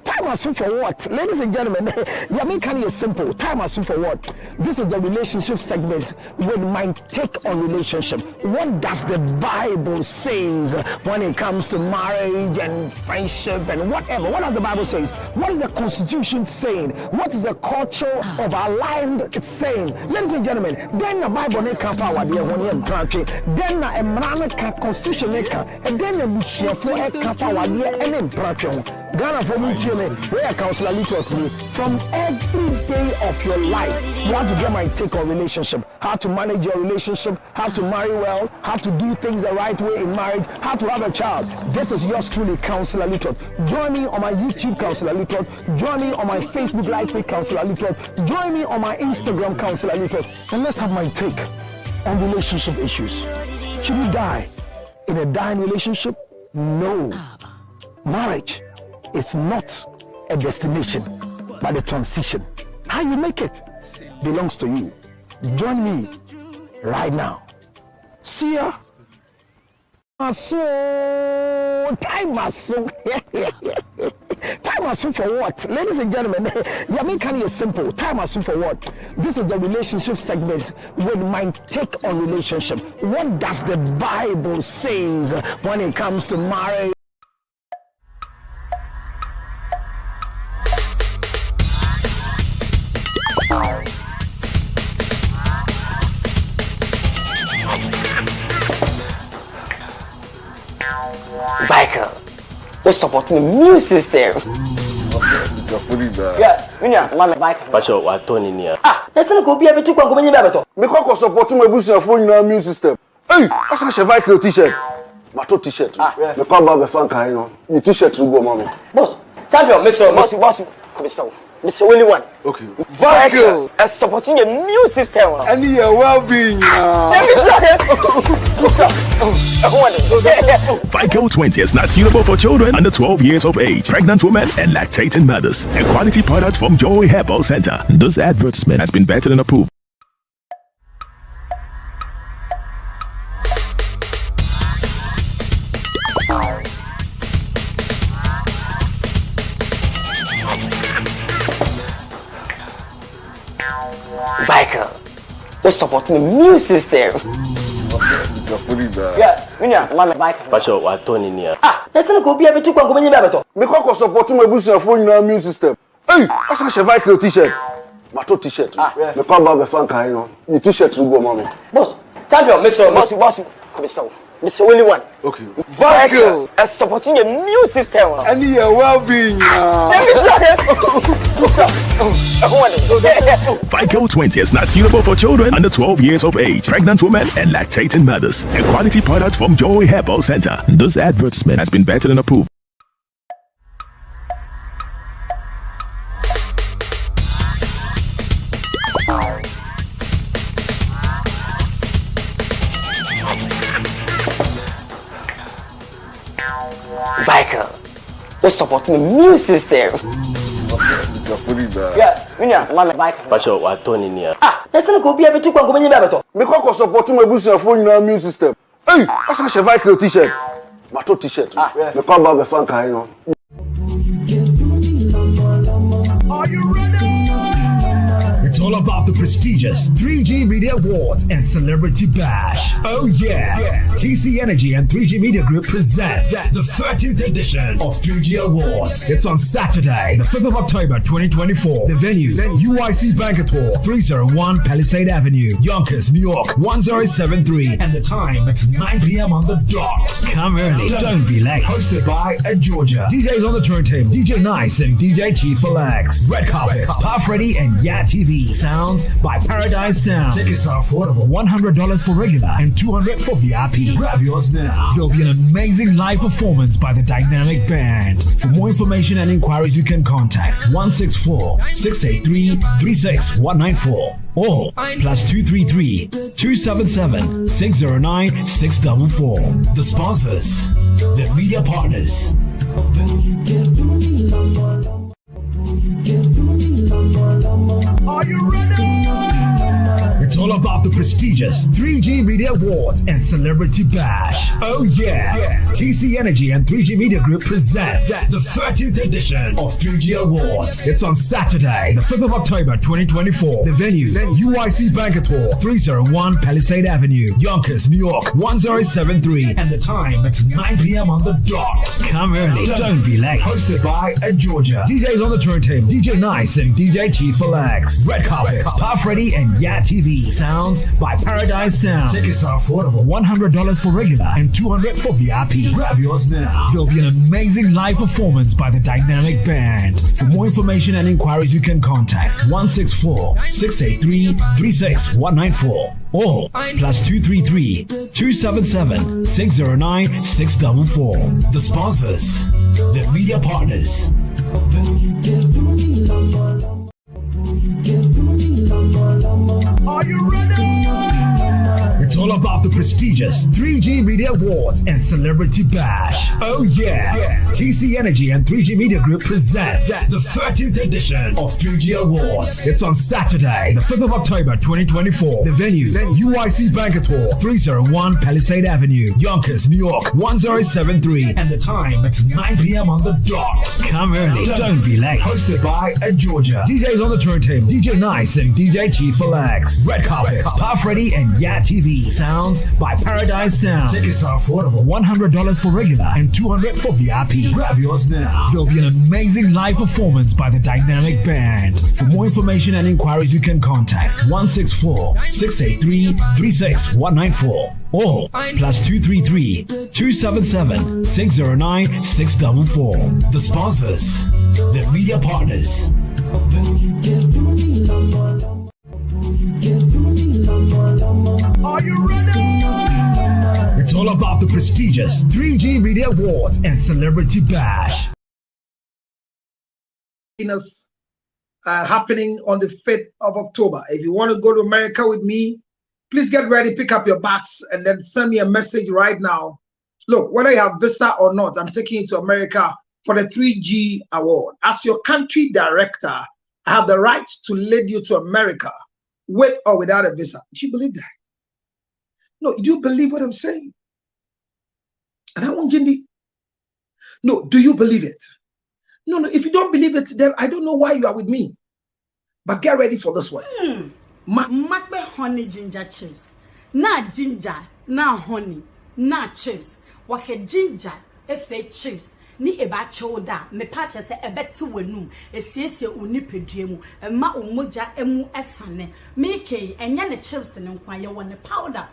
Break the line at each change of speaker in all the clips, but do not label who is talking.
Time as for what? Ladies and gentlemen, the American is simple. Time as for what? This is the relationship segment with my take on relationship. What does the Bible says when it comes to marriage and friendship and whatever? What does the Bible say? What is the Constitution saying? What is the culture of our land saying? Ladies and gentlemen, then the Bible ne can power the one country. Then a man can Constitution and then the Muslim can power the country. Ghana for me, where Counselor taught me from every day of your life. You have to get my take on relationship, how to manage your relationship, how to marry well, how to do things the right way in marriage, how to have a child. This is yours truly, Counselor Little. Join me on my YouTube, Counselor Little. Join me on my Facebook Live page, Counselor Little. Join me on my Instagram, Counselor Little. And let's have my take on relationship issues. Should we die in a dying relationship? No. Marriage is not a destination, but a transition. How you make it belongs to you. Join me right now. See ya. Time for what? Ladies and gentlemen, the American is simple. Time for what? This is the relationship segment with my take on relationship. What does the Bible says when it comes to marriage?
Michael, what's supporting the immune system? Yeah, Michael.
But what Tony near?
Let's not go be able to go to the
Me kwa supporting my boost phone in immune system. Hey, that's a Michael t-shirt. Mato t-shirt. Me kwa ba fan kai no. Ni t-shirt rugo mama.
Boss, champion, boss. Mr. Only one.
Okay.
Michael, supporting the immune system.
And your well-being.
Vico 20 is not suitable for children under 12 years of age, pregnant women, and lactating mothers. A quality product from Joy Herbal Center. This advertisement has been vetted and approved.
Michael, what's supporting the immune system? Yeah, Michael.
But what Tony near?
Let's not go be able to go to the
Me kwa supporting my boost phone in immune system. Hey, that's a Michael t-shirt. Mato t-shirt. Me kwa ba fan kai no. Ni t-shirt rugo mama.
Boss, champion, Mr. Only one.
Okay.
Michael, supporting the immune system.
And your well-being.
Vico 20 is not suitable for children under 12 years of age, pregnant women, and lactating mothers. A quality product from Joy Herbal Center. This advertisement has been vetted and approved.
Michael, what's supporting the immune system? Yeah, Michael.
But what Tony near?
Let's not go be able to go to the
Me kwa supporting my boost phone in immune system. Hey, that's a Michael t-shirt. Mato t-shirt. Me kwa ba fan kai no.
Are you ready? It's all about the prestigious 3G Media Awards and Celebrity Bash. Oh yeah. TC Energy and 3G Media Group presents the 13th edition of 3G Awards. It's on Saturday, the 5th of October 2024. The venue, UIC Banquet Hall, 301 Palisade Avenue, Yonkers, New York, 1073. And the time, it's 9 p.m. on the dot. Come early, don't be late. Hosted by Georgia. DJs on the turntable, DJ Nice and DJ Chief Alex. Red Carpet, Pop Freddy and Yeah TV. Sounds by Paradise Sound. Tickets are affordable. $100 for regular and $200 for VIP. Grab yours now. There'll be an amazing live performance by the dynamic band. For more information and inquiries, you can contact 164-683-36194 or +233-277-609-644. The sponsors, the media partners. Are you ready? It's It's all about the prestigious 3G Media Awards and Celebrity Bash. Oh yeah. TC Energy and 3G Media Group presents the 13th edition of 3G Awards. It's on Saturday, the 5th of October 2024. The venue, UIC Banquet Hall, 301 Palisade Avenue, Yonkers, New York, 1073. And the time, it's 9 p.m. on the dot. Come early, don't be late. Hosted by Georgia. DJs on the turntable, DJ Nice and DJ Chief Alex. Red carpet, Puff Ready and Yeah TV. Sounds by Paradise Sound. Tickets are affordable, $100 for regular and $200 for VIP. Grab yours now. There'll be an amazing live performance by the dynamic band. For more information and inquiries, you can contact 164-683-36194 or +233-277-609-644. The sponsors, the media partners. Are you ready? It's all about the prestigious 3G Media Awards and Celebrity Bash. Oh yeah. TC Energy and 3G Media Group presents the 13th edition of 3G Awards. It's on Saturday, the 5th of October 2024. The venue, UIC Banquet Hall, 301 Palisade Avenue, Yonkers, New York, 1073. And the time, it's 9 p.m. on the dot. Come early, don't be late. Hosted by Georgia. DJs on the turntable, DJ Nice and DJ Chief Alex. Red carpet, Puff Ready and Yeah TV. Sounds by Paradise Sound. Tickets are affordable, $100 for regular and $200 for VIP. Grab yours now. There'll be an amazing live performance by the dynamic band. For more information and inquiries, you can contact 164-683-36194 or +233-277-609-644. The sponsors, the media partners. Are you ready? It's all about the prestigious 3G Media Awards and Celebrity Bash.
Happening on the 5th of October. If you want to go to America with me, please get ready, pick up your bags, and then send me a message right now. Look, whether you have visa or not, I'm taking you to America for the 3G Award. As your country director, I have the right to lead you to America with or without a visa. Do you believe that? No, do you believe what I'm saying? And I want Jindi. No, do you believe it? No, if you don't believe it, then I don't know why you are with me. But get ready for this one.
Makbe honey ginger chips. Na ginger, na honey, na chips. Wake ginger, efe chips. Ni eba choda me pacha se ebeti wenum esiesie oni pedwemu ema omoja emu esane meke enya ne chips ne nkwa ye won powder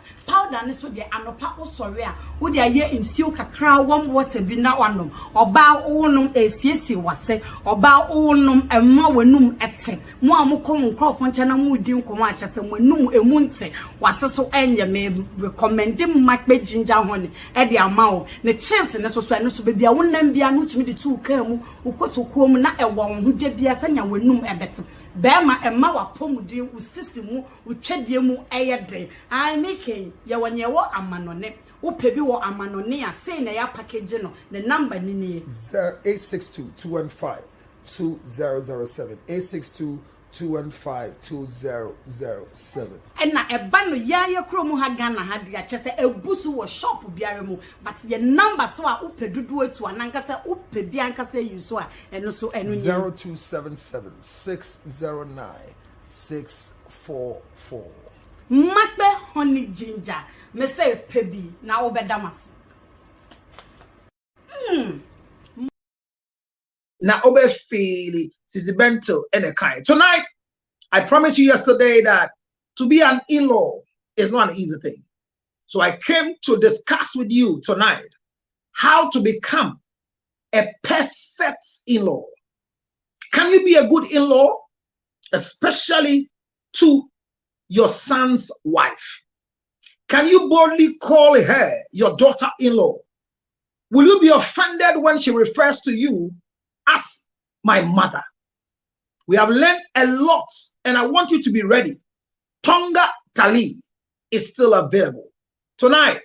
ne so de anopa osore a wo de aye nsuo kakra warm water bi na wanom oba wonum esiesie wase oba wonum ema wenum etse mo amokom nkrofo nche na mu di nkomo achese wenum emu nte wase so enye me recommend makbe ginger honey e de amawo ne chips ne so eno so bebia wonam bia no tumi de tu kamu ukotokuo mu na ewo ho de bia sanya wenum ebete bema ema wapomudin usisi mu utwedie mu eyede I making ye wanyewo amanone upebi wo amanone a say na ya package no the number ni ni
862-215-2007 862-215-2007
na eba no ya ye kromu ha Ghana ha dia chese ebusu wo shop biare mu but ye number so a upedudu etu ananka se upebi anka se yuso a eno so eno
0277-609-644
makbe honey ginger me say pebi na obedamasi
Now, Obefili, Sizibental, and a kind. Tonight, I promised you yesterday that to be an in-law is not an easy thing. So I came to discuss with you tonight how to become a perfect in-law. Can you be a good in-law, especially to your son's wife? Can you boldly call her your daughter-in-law? Will you be offended when she refers to you as my mother? We have learned a lot, and I want you to be ready. Tonga Tali is still available. Tonight,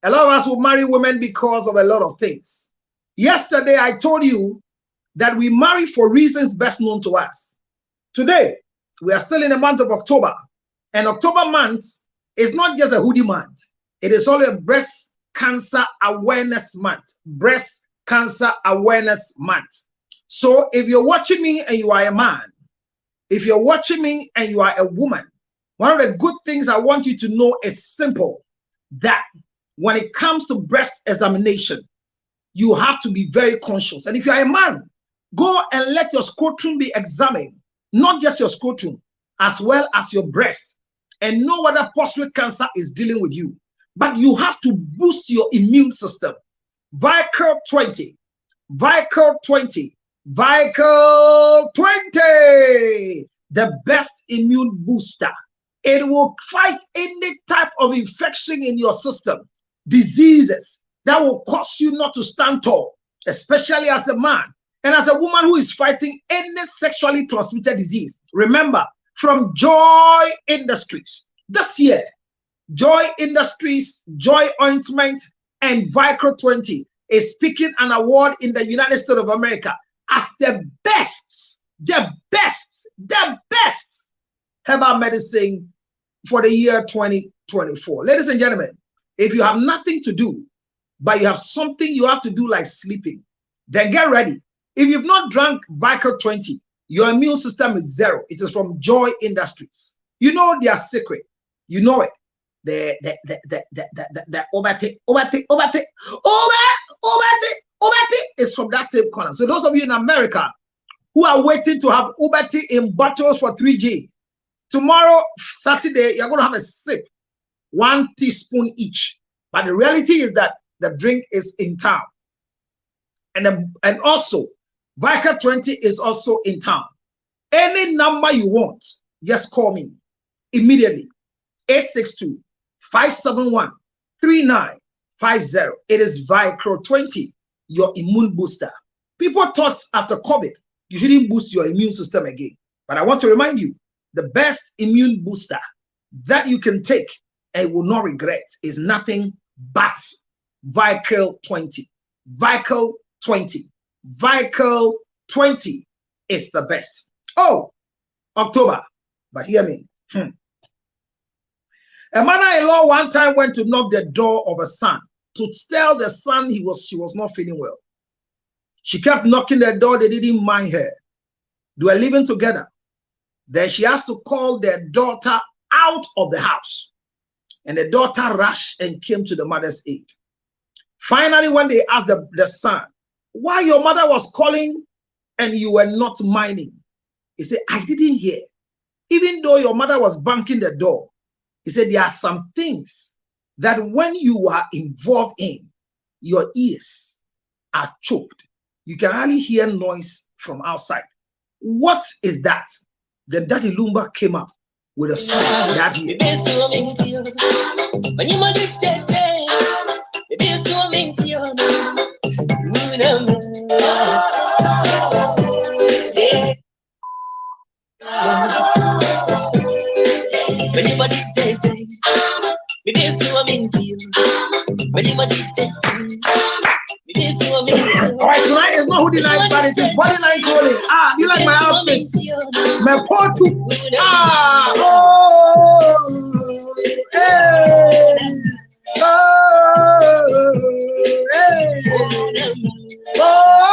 a lot of us will marry women because of a lot of things. Yesterday, I told you that we marry for reasons best known to us. Today, we are still in the month of October, And October month is not just a hoodie month. It is also a breast cancer awareness month. Breast cancer awareness month. So if you're watching me and you are a man, if you're watching me and you are a woman, one of the good things I want you to know is simple, that when it comes to breast examination, you have to be very conscious. And if you are a man, go and let your scrotum be examined, not just your scrotum, as well as your breast, and know whether prostate cancer is dealing with you. But you have to boost your immune system. Vical 20, Vical 20, Vical 20, the best immune booster. It will fight any type of infection in your system, diseases that will cause you not to stand tall, especially as a man and as a woman who is fighting any sexually transmitted disease. Remember, from Joy Industries, this year, Joy Industries, Joy Ointment, and Vical 20 is picking an award in the United States of America as the best herbal medicine for the year 2024. Ladies and gentlemen, if you have nothing to do, but you have something you have to do like sleeping, then get ready. If you've not drank Vical 20, your immune system is zero. It is from Joy Industries. You know their secret. You know it. The Obati is from that same corner. So those of you in America who are waiting to have Obati in bottles for 3G, tomorrow, Saturday, you're going to have a sip, 1 teaspoon each. But the reality is that the drink is in town. And also, Vical 20 is also in town. Any number you want, just call me immediately. 862-571-3950. It is Vical 20, your immune booster. People thought after COVID, you shouldn't boost your immune system again. But I want to remind you, the best immune booster that you can take and will not regret is nothing but Vical 20. Vical 20. Vical 20 is the best. Oh, October. But hear me. A mother-in-law one time went to knock the door of a son to tell the son she was not feeling well. She kept knocking the door. They didn't mind her. They were living together. Then she has to call their daughter out of the house. And the daughter rushed and came to the mother's aid. Finally, when they asked the son, why your mother was calling and you were not minding, he said, I didn't hear. Even though your mother was banging the door, he said, there are some things that when you are involved in, your ears are choked. You can hardly hear noise from outside. What is that? Then Daddy Lumba came up with a song that year. All right, tonight is not hoodie night, but it is body night rolling. Ah, do you like my outfit? My portu. Ah, oh, hey, oh, hey, oh,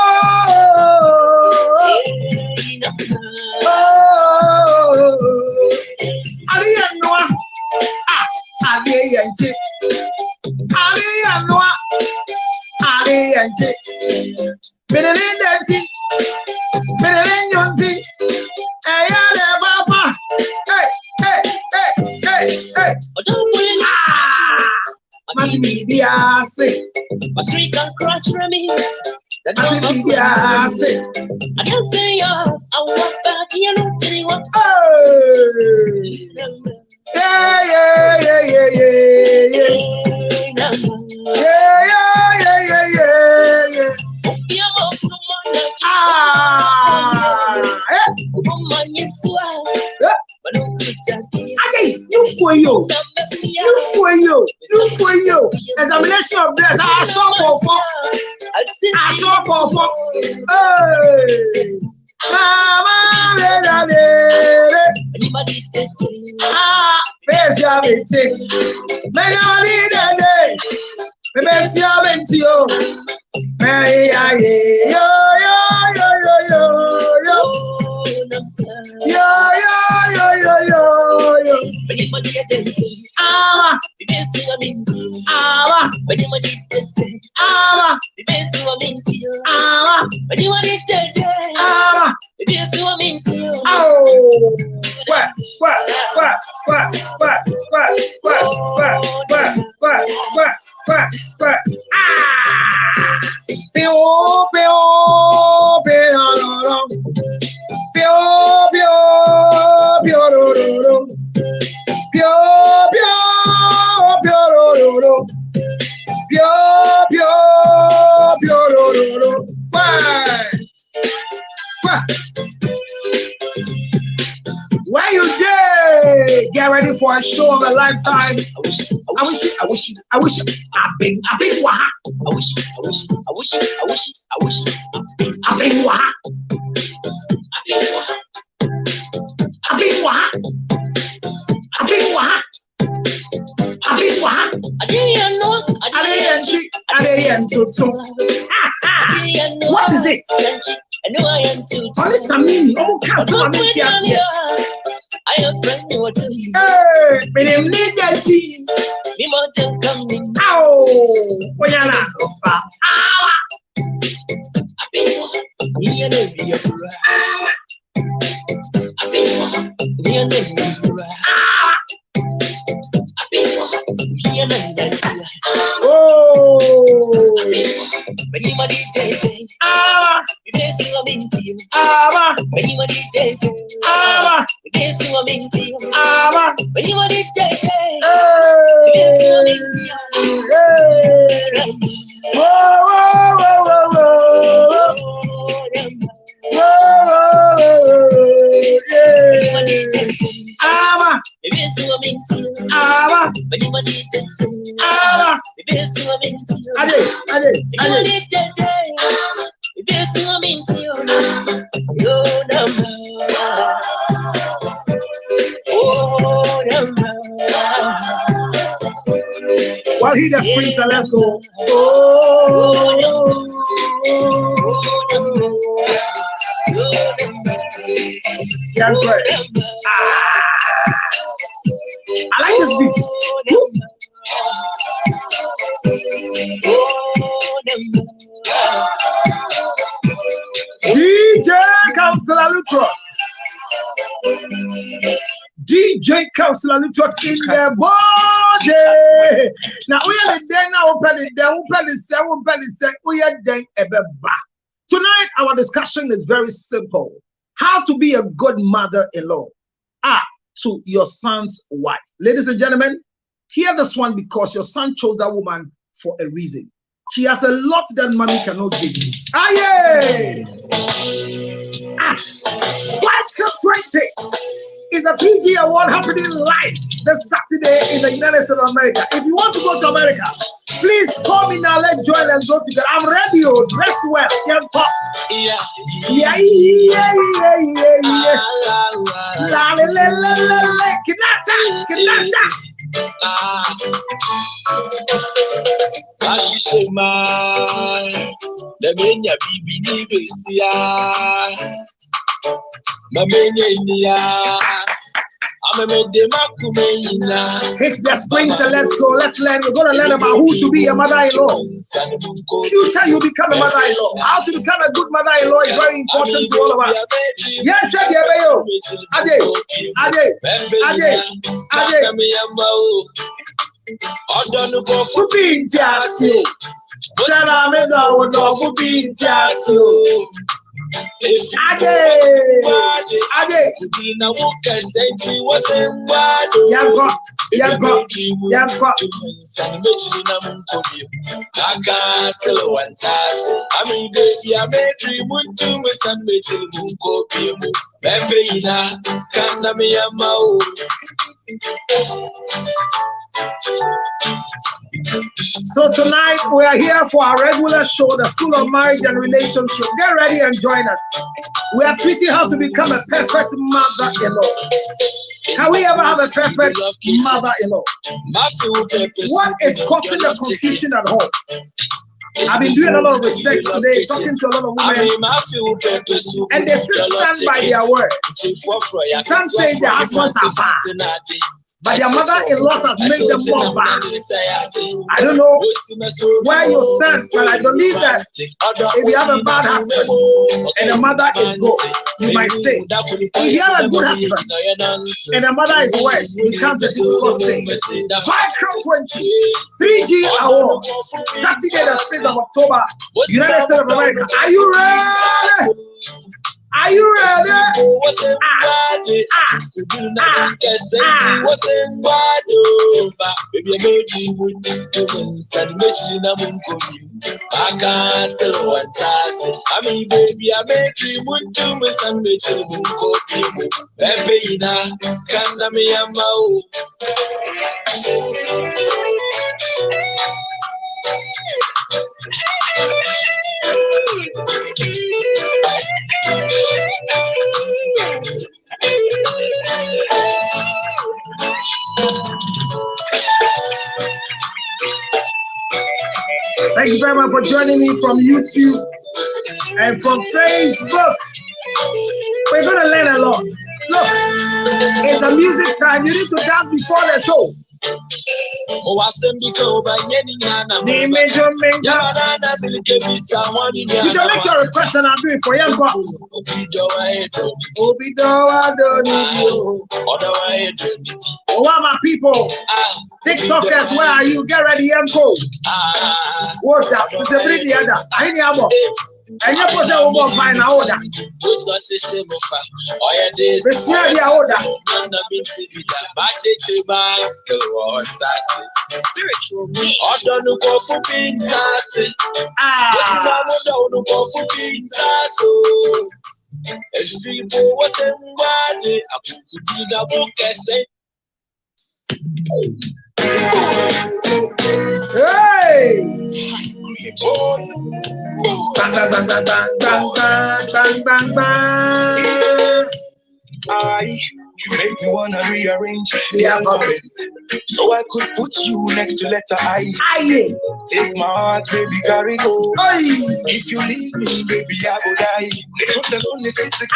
examination of this. I saw for. Hey, mama, Best ya binti. Mega money day. Best ya binti yo. Hey ya yo yo yo yo yo yo. Yo yo yo yo yo yo. Ah. Ah. Where you day? Get ready for a show of a lifetime. I wish you. A big waha. A big waha. What is it? Only Samini. Oh, cousin, I am friend. What do you? Hey, my name is Daddy. Me more than coming. Oh, Oyana. Ah. Well, he just brings so let's go. Yeah, great. I like this beat. DJ Counselor Lutro. DJ Counselor Lutro in the body. Now we are the day now. Open the we are then tonight. Our discussion is very simple: how to be a good mother-in-law to your son's wife. Ladies and gentlemen, hear this one because your son chose that woman for a reason. She has a lot that mommy cannot give you. Aye! 520 is a 3G award happening live this Saturday in the United States of America. If you want to go to America, please call me now. Let's join and go together. I'm ready. Dress well. Yeah. La la la la la. Kinata. Hit the springs and let's go. Let's learn. We're going to learn about who to be a mother-in-law. Future, you become a mother-in-law. How to become a good mother-in-law is very important to all of us. Yes, Ade. So tonight we are here for our regular show, the School of Marriage and Relationship. Get ready and join us. We are treating how to become a perfect mother-in-law. Can we ever have a perfect mother-in-law? What is causing the confusion at home? I've been doing a lot of research today, talking to a lot of women, and they still stand by their words. Some say their husbands are bad, but their mother-in-laws has made them more bad. I don't know where you stand, but I believe that if you have a bad husband and the mother is good, you might stay. If you have a good husband and the mother is worse, it becomes a difficult stay. Micro 20 3G award, Saturday the 5th of October, United States of America. Are you ready? Are you ready? Thank you very much for joining me from YouTube and from Facebook. We're going to learn a lot. Look, it's a music time. You need to dance before the show. You can make your request and I'll do it for you. Oh, my people, TikTokers, where are you? Get ready, Mko. What's that? It's a pretty other. I need a and you put a woman by now. Order. Hey! Bang, bang, bang, bang, bang, bang, bang, bang, bang.
You make me wanna rearrange the alphabet so I could put you next to letter I. Take my heart, baby, carry go. If you leave me, baby, I will die. Put the phone is sick.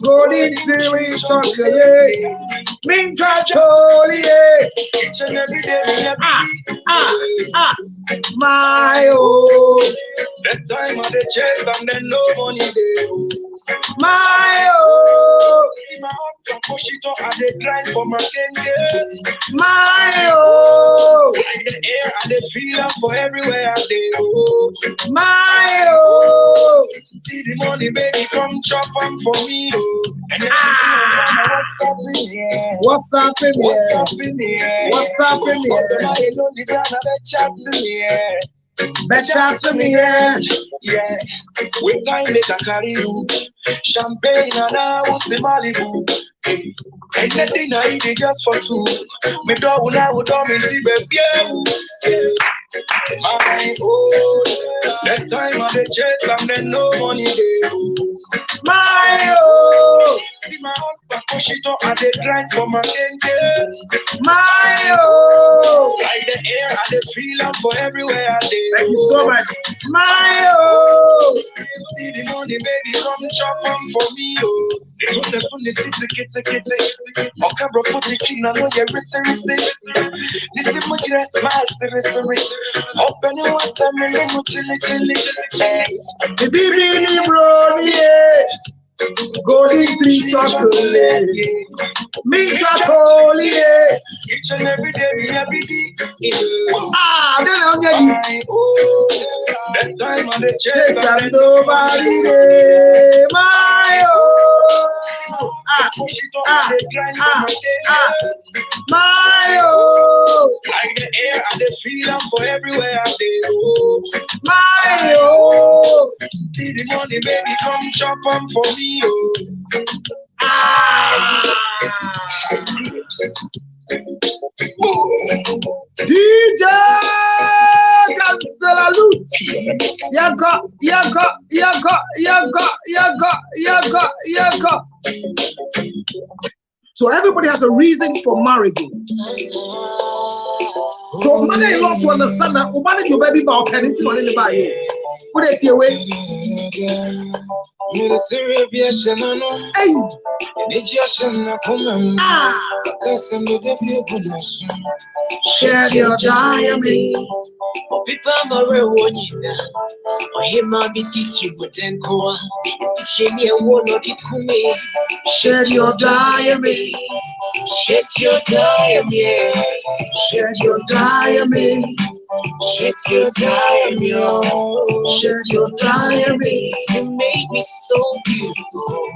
Golden Dairy chocolate, mint chocolate.
Each and every day,
my oh.
That time of the chest and then no money there.
My oh.
I push it up and they grind for my kenge.
My oh.
Like the air and the feel for everywhere they go.
My oh.
See the money, baby, come chop them for me. And
what's up in here?
What's up in here?
What's up in here? Better to me, yeah.
Yeah, we time make a carry you. Champagne and I was the Malibu. And the dinner eat just for two. Me don't know what I'm in the my oh, that time of the chest and then no money there.
My oh.
See my husband push it up and they grind for my kenge.
My oh.
Like the air and the feel for everywhere they.
Thank you so much. My oh.
See the money, baby, come chop them for me, oh. They don't have to listen to kitty. Oh, camera put it in, I know you're racing. This is much less smiles, the rest. Open your water, me little chilly.
The baby, bro, yeah. Golden tree chocolate, mint chocolate.
Each and every day, every day.
Then I'm getting
that time on the
chest and nobody there. My oh. My oh,
like the air and the freedom for everywhere I go.
my oh,
See the money, baby, come chop up for me, oh.
DJ Cancelalute. Yaga. So everybody has a reason for marriage. So mother-in-law to understand that money your baby about penny money buy you. Put it your way. Hey. Share your diamond.
People are rewarding. Or him, I be teaching with them. It's a shame won't not it.
Share your diamond.
Shed your diamond.
Shed your diamond.
Shed your diamond.
Shed your diamond.
You made me so beautiful.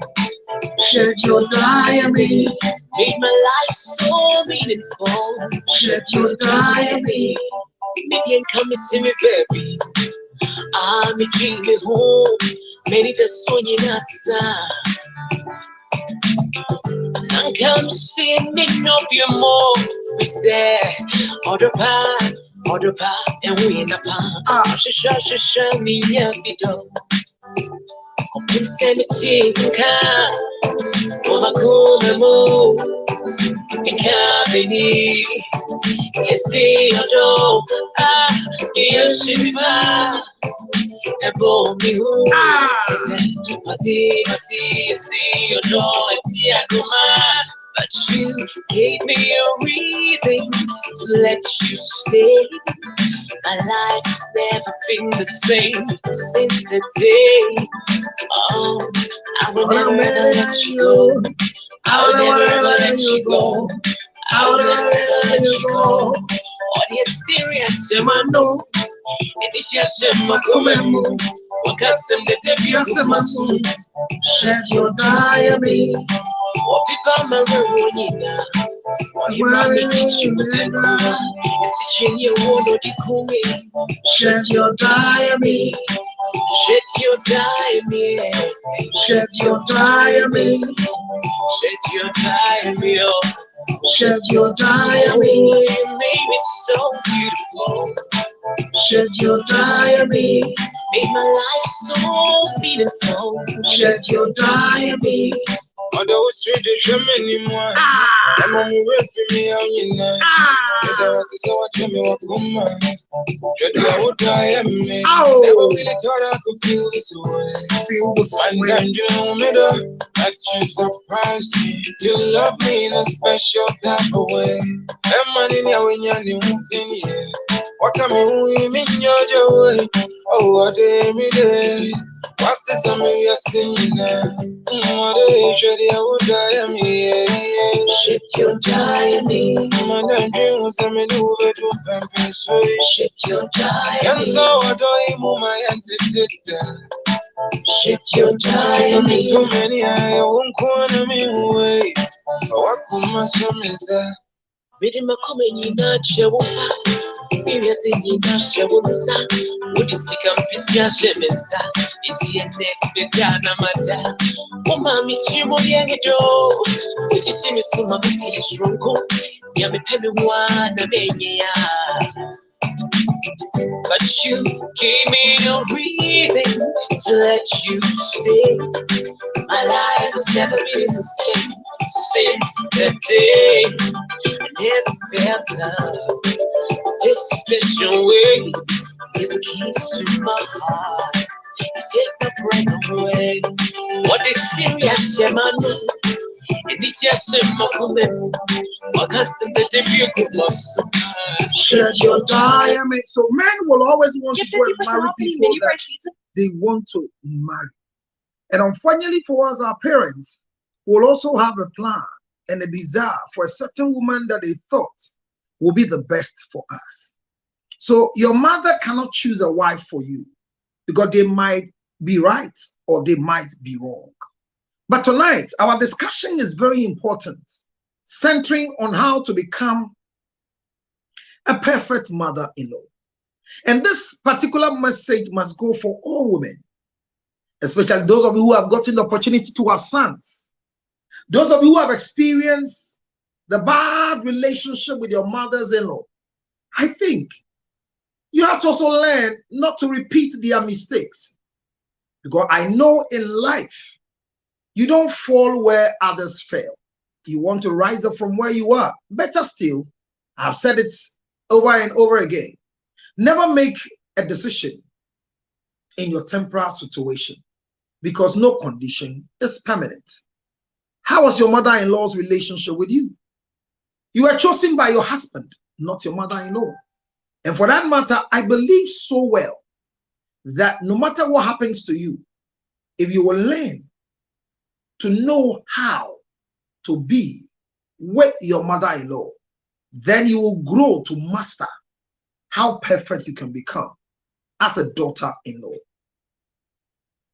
Shed your diamond.
Made my life so meaningful.
Shed your diamond.
Median coming to me, baby. I'm a dreaming home. Many the son in us. And come see me no be more. We say, other path, and we in a path. Shisha, me, yeah, be done. Come send me chicken, Mama, come move. In company, you see your door. You should buy a bomb. You see your door. But you gave me a reason to let you stay. My life's never been the same since the day. Oh, I will never ever let you go. I will never ever let you go. I will never ever let you go. Oh, yes, serious, I know. It is just my comemo. What can some the debut?
Shed your diamond.
What people are ruining now? What you are making you then? It's a chain you won't know the cool.
Shed your diamond.
Shed your diamond.
Shed your diamond.
Shed your diamond.
Shed your diamond.
You made me so beautiful.
Shed your diamond.
Made my life so meaningful.
Shed your diamond.
Although it's straight to anymore. I'm on the way for me on your night. There was so much me what come on. Just what I am. Never really thought I could feel this way.
Feel the
sweat. And you know me though. That you surprised me. You love me in a special type of way. I'm man in here when you're new in here. What can we mean your joy? Oh, what day me day. What's this I'm here singing now? What is your would I am here?
Shake your diamond.
Man, dream some new to pamper so
shake your diamond.
And so I don't move my anticipator.
Shake your diamond.
Too many I won't corner me away. What could my son is that?
Reading my coming in a chair. Period in a show. Would you see company? It's your neck, the Ghana Mada. Oh, mammy, she will young at all. Which is in some is wrong. Yammy Penny one, but you gave me a reason to let you stay. My life has never been the same since that day. I never felt love this special way. Is a kiss to my heart. You take my breath away. What is serious, man? It is just my woman. What custom that you could
shed your diamond. So men will always want to go and marry people that they want to marry. And unfortunately for us, our parents will also have a plan and a desire for a certain woman that they thought will be the best for us. So your mother cannot choose a wife for you because they might be right or they might be wrong. But tonight, our discussion is very important, centering on how to become a perfect mother-in-law. And this particular message must go for all women, especially those of you who have gotten the opportunity to have sons. Those of you who have experienced the bad relationship with your mothers-in-law. I think you have to also learn not to repeat their mistakes. Because I know in life, you don't fall where others fail. You want to rise up from where you are. Better still, I've said it over and over again. Never make a decision in your temporal situation, because no condition is permanent. How was your mother-in-law's relationship with you? You were chosen by your husband, not your mother-in-law. And for that matter, I believe so well that no matter what happens to you, if you will learn to know how to be with your mother-in-law, then you will grow to master how perfect you can become as a daughter-in-law.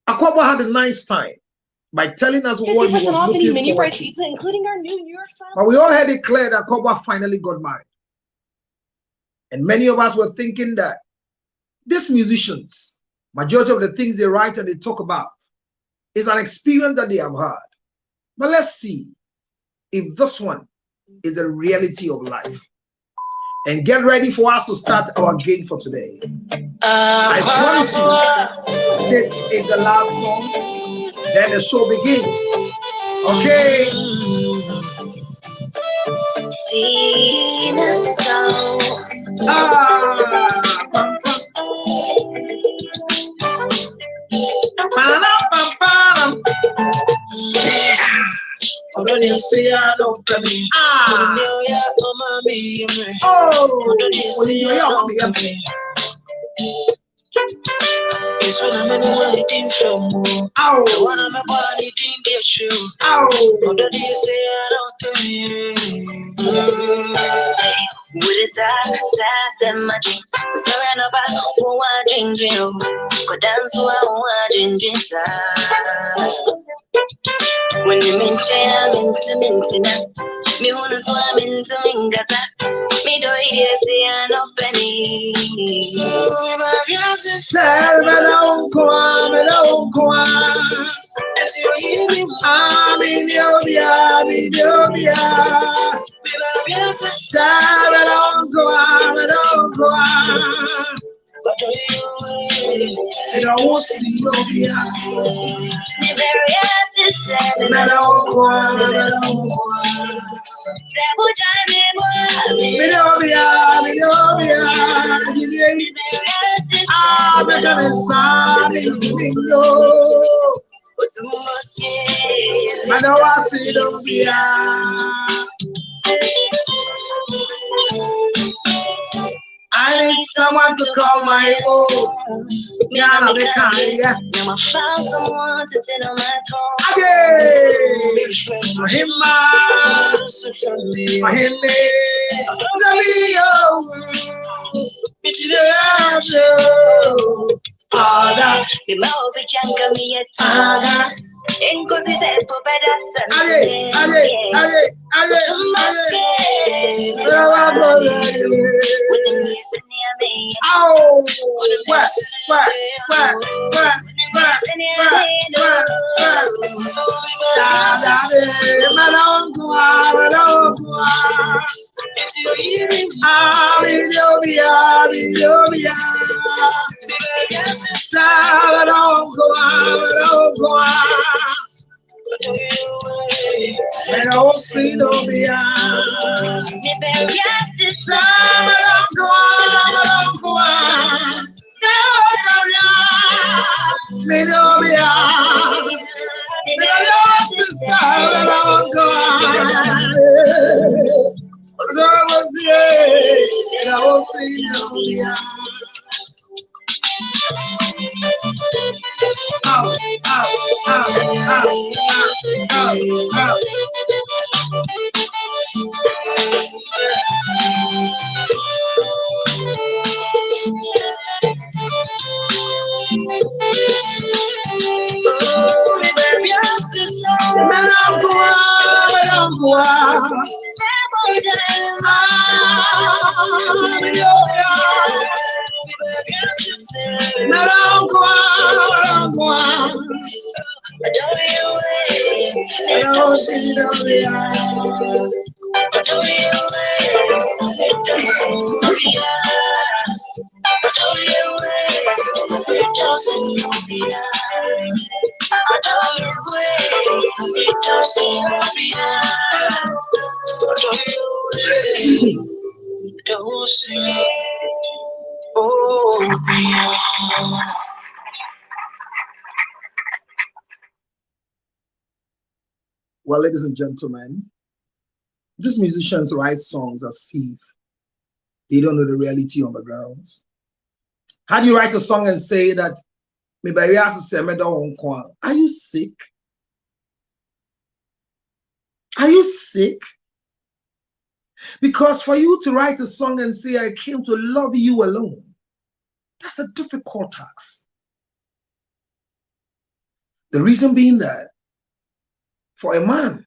Akwaba had a nice time by telling us what he was looking forward to.
Including our new New York style.
But we all had declared that Akwaba finally got married. And many of us were thinking that these musicians, majority of the things they write and they talk about is an experience that they have had. But let's see if this one is the reality of life. And get ready for us to start our game for today. I promise you, this is the last song. Then the show begins. Okay.
It's when I'm in waiting for more. The one I'm about it didn't get you. What do you say? I don't tell you. What is that? That's much. Sorry, no bad. Who are drinking? Go dance who are drinking. When you mention I'm into minting, me wanna swim into Mingata. Me do it, say I'm not penny.
Me don't go on. Me don't go on. I don't see no beer.
Me very hard to say.
Me don't go on. Me don't be. Me gonna sign into me no. I don't want to see no beer. I need someone to call my own.
Now I found someone to sit on my throne.
I don't see no beyond. Well, ladies and gentlemen, these musicians write songs as if they don't know the reality on the ground. How do you write a song and say that are you sick? Are you sick? Because for you to write a song and say, I came to love you alone, that's a difficult task. The reason being that for a man,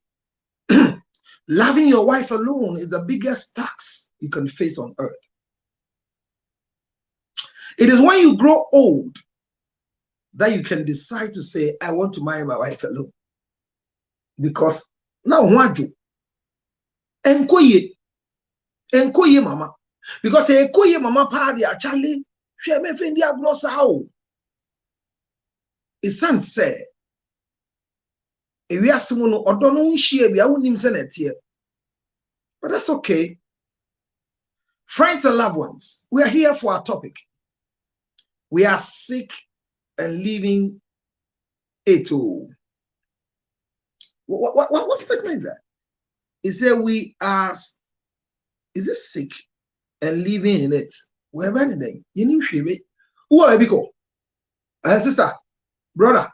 loving your wife alone is the biggest task you can face on earth. It is when you grow old that you can decide to say, I want to marry my wife alone. Because now what do? Enkoye mama. Because enkoye mama party actually she me fendi agrosa how. It sounds say if we are someone or don't know share be I wouldn't say it here. But that's okay. Friends and loved ones, we are here for our topic. We are sick and leaving it all. What's the like that? It said we are, is it sick and living in it? Wherever anything, you need to be. Who are you? Sister, brother.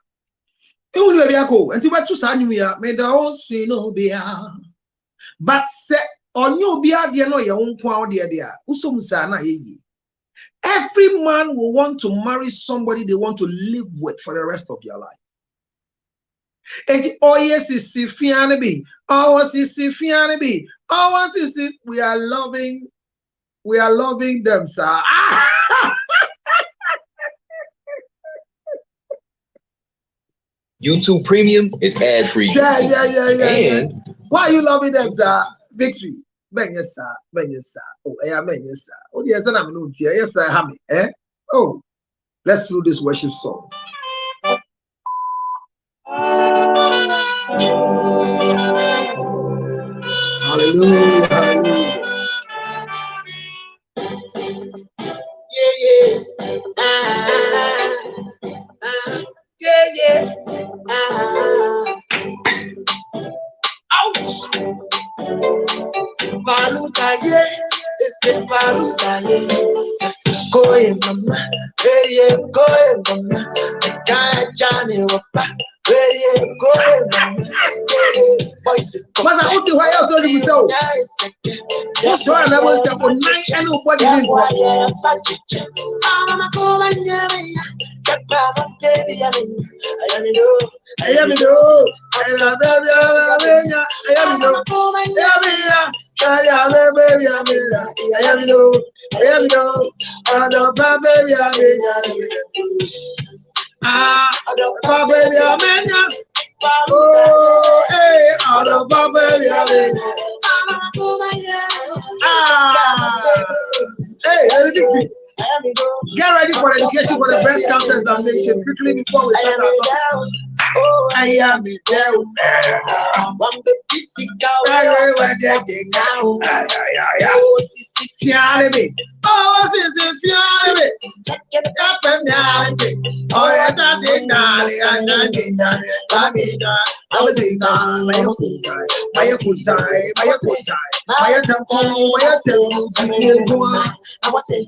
You will be a go and what you say, made the whole sin no be. But say, on you be a dear no your own pound, dear. Every man will want to marry somebody they want to live with for the rest of their life. And oh yes, it's Sifianabi. Oh, it's Sifianabi. Oh, it's we are loving them, sir.
YouTube Premium is ad-free.
Yeah.
And
why are you loving them, sir? Victory. Yes, sir. Oh, yes, sir. Oh, yes, I'm not here. Yes, sir. Hammy. Oh, let's do this worship song. Hallelujah, hallelujah. Yeah. Yeah. Ouch. Balutaye, it's the Balutaye. Go in, mama. Go in, mama. Can't Johnny Wapa. Go in, mama. Mas a outra vai ao seu divisão. Eu sou a você por nem é no pode vir. Oh, hey, out of baby, hey, get ready for education for the breast cancer examination quickly before we start our talk. I am in there. Oh, since if you're check it up and down. Oh, yeah, that did not. I was in time, my full time, my full time, my full time, my temple, my temple. I was saying,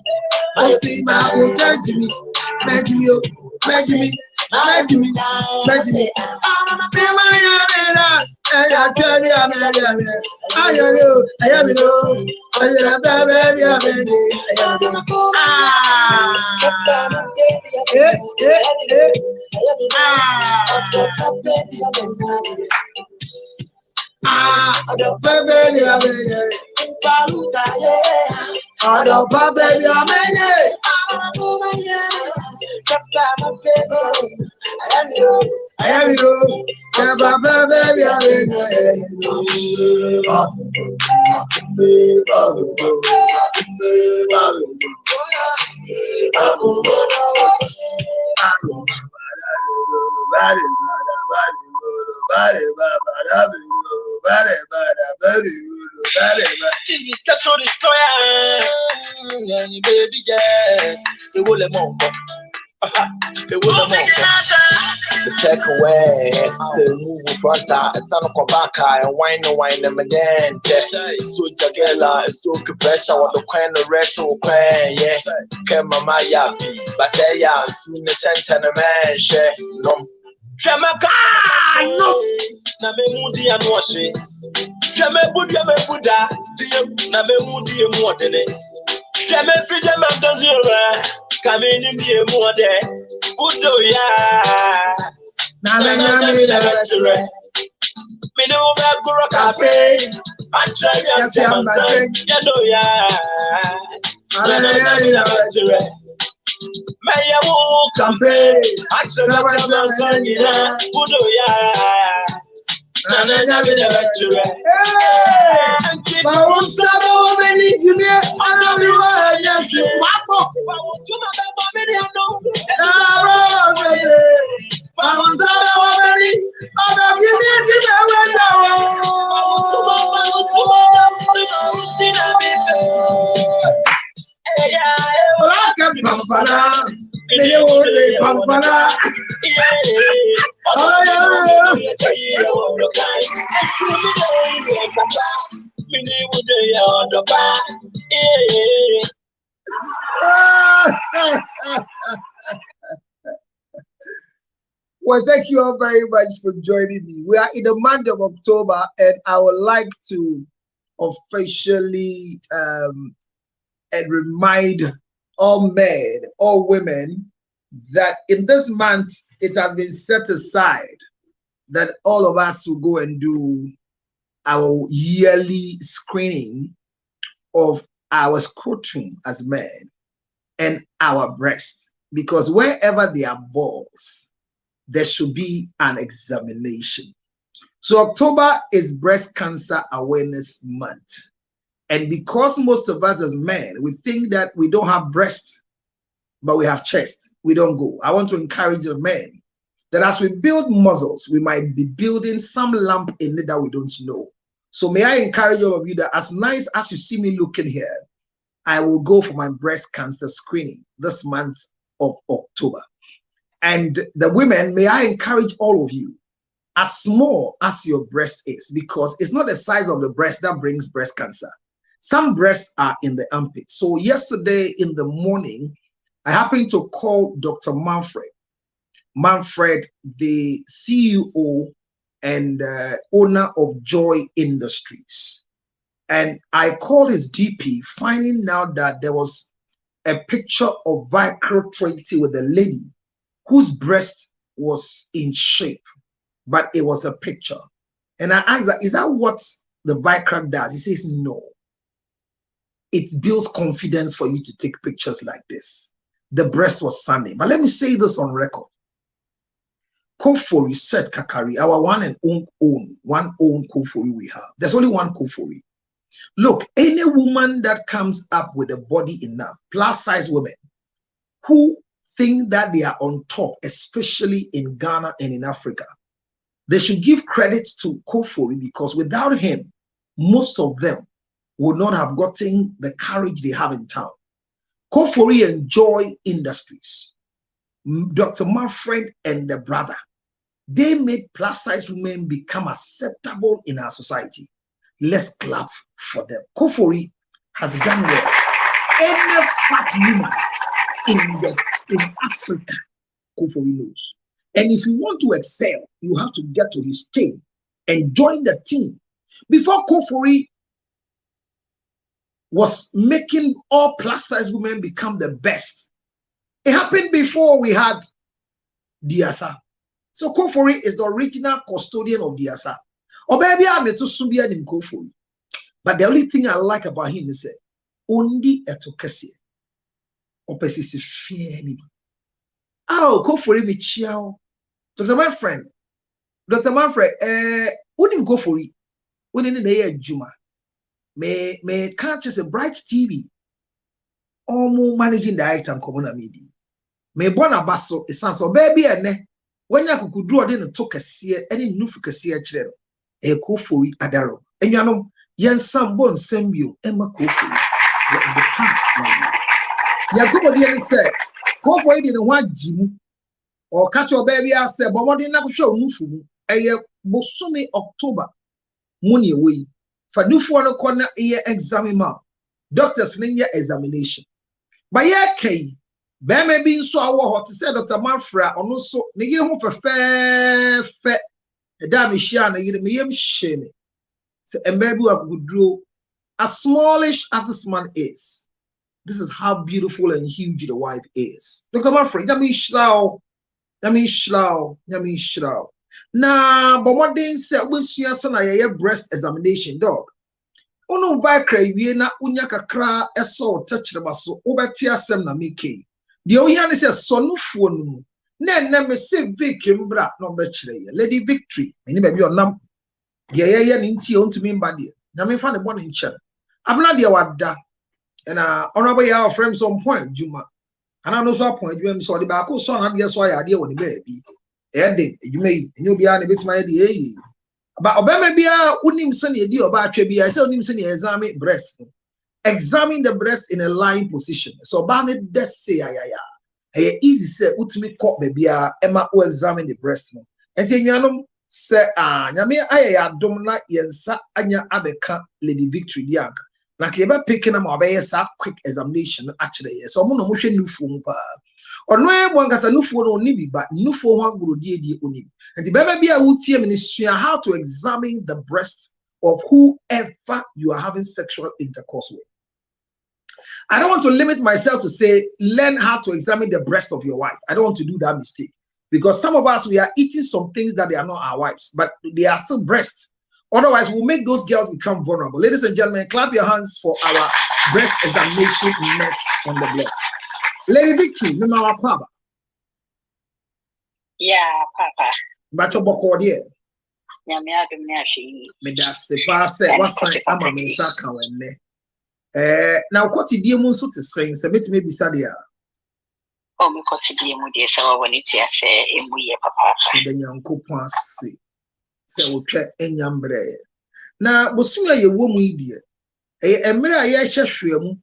I see my own time to me, imagine me. baby,
Check away, to move front, it's not a back, and wine, and then so Jagella, so pressure on the queen, the rest of queen, yes, came my yappy, but they are soon the 10 man share. No, Shamaka, no, Namemudi and washing. Shamebudia Buddha, Namemudi more than it. Shamefridam and Zura, coming in here more than Udo ya. Namemudi, Minova Guru Cafe, I try to say, Yadoya. Maya won't campaign. I try to say, Udo ya.
Well, thank you all very much for joining me. We are in the month of October, and I would like to officially and remind all men, all women, that in this month it has been set aside that all of us will go and do our yearly screening of our scrotum as men and our breasts, because wherever there are balls, there should be an examination. So October is Breast Cancer Awareness Month. And because most of us as men, we think that we don't have breast, but we have chest, we don't go. I want to encourage the men that as we build muscles, we might be building some lump in it that we don't know. So may I encourage all of you that as nice as you see me looking here, I will go for my breast cancer screening this month of October. And the women, may I encourage all of you, as small as your breast is, because it's not the size of the breast that brings breast cancer. Some breasts are in the armpit. So yesterday in the morning, I happened to call Dr. Manfred, the CEO and owner of Joy Industries. And I called his DP, finding out that there was a picture of Vicro 20 with a lady whose breast was in shape, but it was a picture. And I asked that, is that what the Vicro does? He says, no. It builds confidence for you to take pictures like this. The breast was sunny. But let me say this on record. Kofori said Kakari, our one own Kofori we have. There's only one Kofori. Look, any woman that comes up with a body enough, plus size women, who think that they are on top, especially in Ghana and in Africa, they should give credit to Kofori, because without him, most of them would not have gotten the courage they have in town. Kofori and Joy Industries, Dr. Manfred and the brother, they made plus size women become acceptable in our society. Let's clap for them. Kofori has done well. Any fat woman in Africa, Kofori knows. And if you want to excel, you have to get to his team and join the team. Before Kofori was making all plus size women become the best, it happened before we had Diasa. So Kofori is the original custodian of Diasa. Or baby, I need to soon be an go for you. But the only thing I like about him is that only a tokasi or persist fear anybody. Oh, go for him, chiao. Dr. Manfred, wouldn't go for it. Wouldn't in Juma. May catch us a bright TV. Almost managing director and common media. May bona basso is so baby and when you could draw in a tokasi any nufukasi chair. A kofori adaro. And you know, yen some bon sembio, Emma kofori. The part. Yakubo didn't say, kofori didn't want Jim or catch your baby. I said, but what didn't have show Nufu? A Bosumi October, money away. For Nufu corner year examine ma. Doctor's linear examination. By year K, Bama being so our to say Dr. Manfra, or no so, nigga home for fair. A damn Shiana, you may shame. So, and maybe I could draw as smallish as this man is. This is how beautiful and huge the wife is. Look at my friend. That means shroud. Nah, but one day said, we see a son a breast examination dog. Oh no, by cray, we na unyaka cra, a soul touch the muscle over tear sem na miki. The Oyan says, son of phone. Then me say Vickim bra no betray Lady Victory. Many baby on num. Yeah, ninty on to me body. Now me find the one in chat. I'm not the wada. And honorable our friends on point, Juma. And I know so point you saw the back son and guess why I deal with the baby. Ending, you may and you'll be on a bit my idea. But Obama be a wouldn't send a deal about Trebi. I said him send examine breast. Examine the breast in a lying position. So Bamid des say easy say ultimate court baby Emma o examine the breast no enti nyanom say nyame ayaya dom na yensa anya abeka Lady Victory di anka na ke ba picking am obey sa quick examination actually so mo no mo hwe nufu mpa ono e bo nkasa nufu no ni bi ba nufu ho agoro die oni enti baba bia wutie me sua how to examine the breast of whoever you are having sexual intercourse with. I don't want to limit myself to say, learn how to examine the breast of your wife. I don't want to do that mistake. Because some of us, we are eating some things that they are not our wives, but they are still breasts. Otherwise, we'll make those girls become vulnerable. Ladies and gentlemen, clap your hands for our breast examination mess on the block. Lady Victory, Mama Papa.
Yeah, Papa.
Bacho boko die.
Nyamia dumyashi.
Me da se pa se wasan ama me nsa kan wenne. Now kwati die mu nso te sen se betime bisa dia.
Oh, me kwati die mu die se wa woni tia se emu ye papa.
De nyankopon ase. Se wotwa enyambre. Na bosunya ye wo mu idie. Emre a ye hwehwe mu.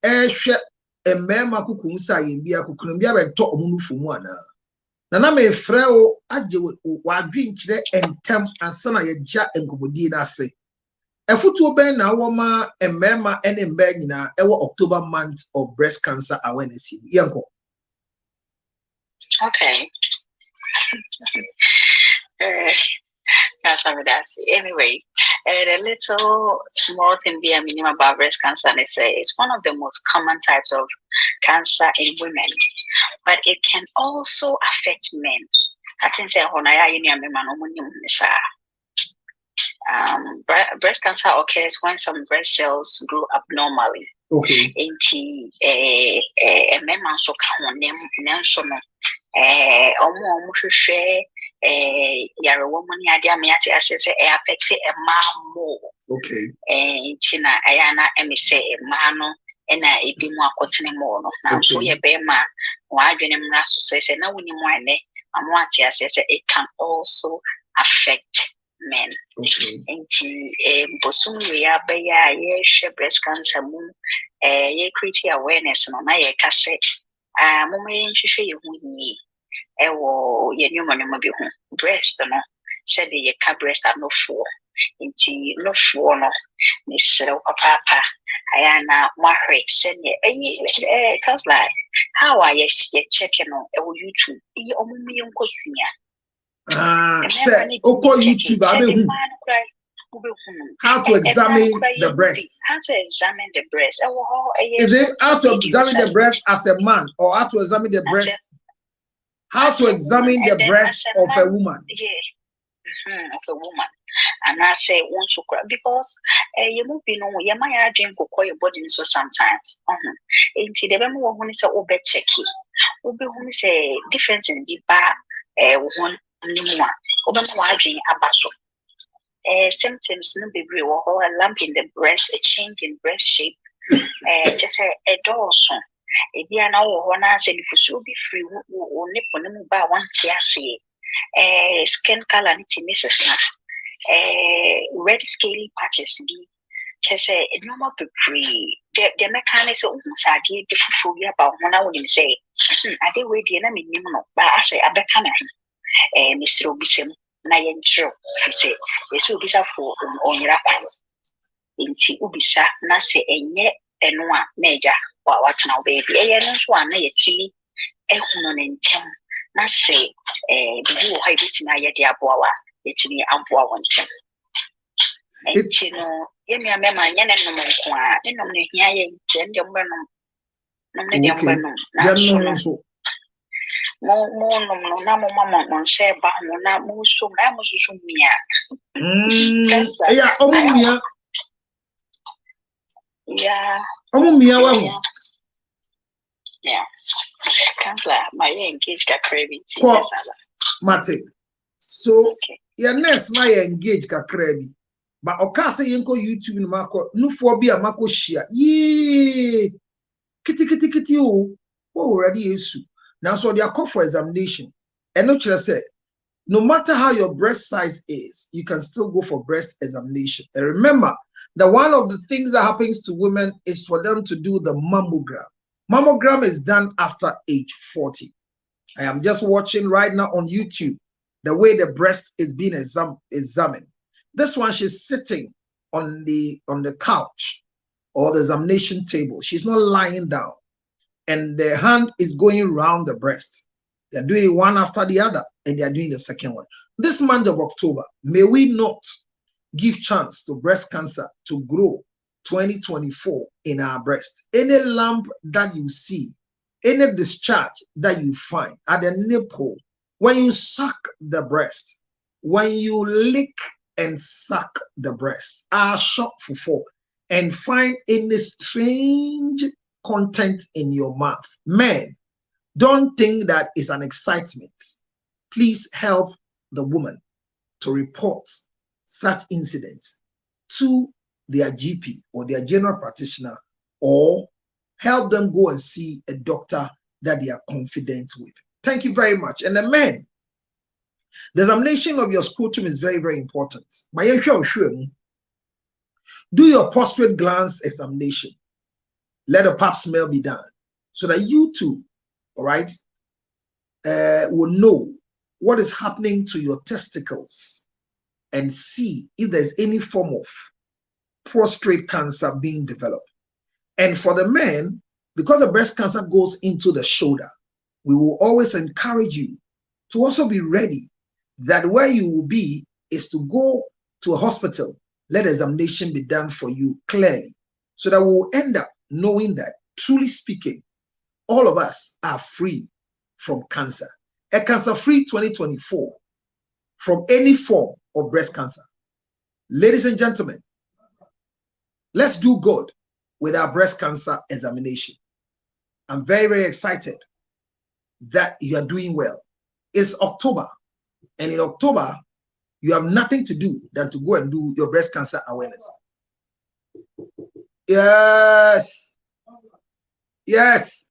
Hwe emmema kukum sa ye bia kukunum bia be to omunufu mu ana. Na me frɛ wo agye wa adwenkyerɛ entem ansana ye gya enkobodi na ase. Efutu ben na woma emmema ene mba nyina ewo October month of breast cancer awareness. Yanko.
Okay. Anyway, a little small thing there meaning about breast cancer, and it's one of the most common types of cancer in women, but it can also affect men. I think breast cancer occurs when some breast cells grow abnormally.
Okay.
Yara woman idea me ati assess affect a man more.
Okay.
Tina ayana emise a mano and a be more continue more. Now so ye be ma why do you say na wini mwane and what assess it can also affect men.
Okay.
And bosum we are by ye breast cancer moon ye create awareness no na ye kase mummy you ewo ye nyuma nyuma bi ho breast no said ye ka breast no for inti no for no ni sere papa ayana mahwe said ye cause like how are ye checking on ewo YouTube ye omumi
nkosuya say oko YouTube abehu how to examine the breast.
How to examine the breast.
Is it how to examine the breast as a man or how to examine the breast? How to examine the breast of a woman?
Yeah, of a woman. and I say once you cry because you move be no you might drink or call your body so sometimes. Ain't the bemo when it's a over checky. Obi who say difference in the bar one anymore. Obama drink abaso. Symptoms no be real or a lump in the breast, a change in breast shape, just a dorsal. If you are now one answer, if you should be free, or nipple by one tear say, skin color, Mrs. Red scaly patches be. Just a normal pre the mechanism almost idea before we about 1 hour and say, I did wait the enemy, but I say, I become Mr. Obisem. Na yentro say yesu obisa for onyira kwano nti obisa na se enye eno a meja wa watena baby eye no so ana yetili ehunu ne ntem na se bibi wo ha ibiti na ye de aboa wa yetili aboa won ntem nti no ye mi amema nya ne no nko a ne no ne hia ye nti ndem ba no ne dem ba no na so mo no na mo mama no share ba mo na mo so na mo so mia
yeah omumia
yeah
omumia wa
yeah kansla my engage ka craving
mate so your nurse na engage ka craving but okase yenko YouTube ni mako nufo bi amako share ye kiti o already yesu. Now, so they are called for examination. And not just say, no matter how your breast size is, you can still go for breast examination. And remember that one of the things that happens to women is for them to do the mammogram. Mammogram is done after age 40. I am just watching right now on YouTube the way the breast is being examined. This one, she's sitting on the couch or the examination table. She's not lying down. And the hand is going around the breast. They're doing it one after the other, and they're doing the second one. This month of October, may we not give chance to breast cancer to grow 2024 in our breast. Any lump that you see, any discharge that you find at the nipple, when you suck the breast, when you lick and suck the breast, are shocked for four, and find any strange content in your mouth. Men, don't think that is an excitement. Please help the woman to report such incidents to their GP or their general practitioner, or help them go and see a doctor that they are confident with. Thank you very much. And the men, the examination of your scrotum is very, very important. Do your prostate glands examination. Let a pap smear be done so that you too, all right, will know what is happening to your testicles and see if there's any form of prostate cancer being developed. And for the men, because the breast cancer goes into the shoulder, we will always encourage you to also be ready that where you will be is to go to a hospital, let examination be done for you clearly, so that we will end up knowing that, truly speaking, all of us are free from cancer. A cancer-free 2024 from any form of breast cancer. Ladies and gentlemen, let's do good with our breast cancer examination. I'm very, very excited that you are doing well. It's October, and in October, you have nothing to do than to go and do your breast cancer awareness. Yes. Yes.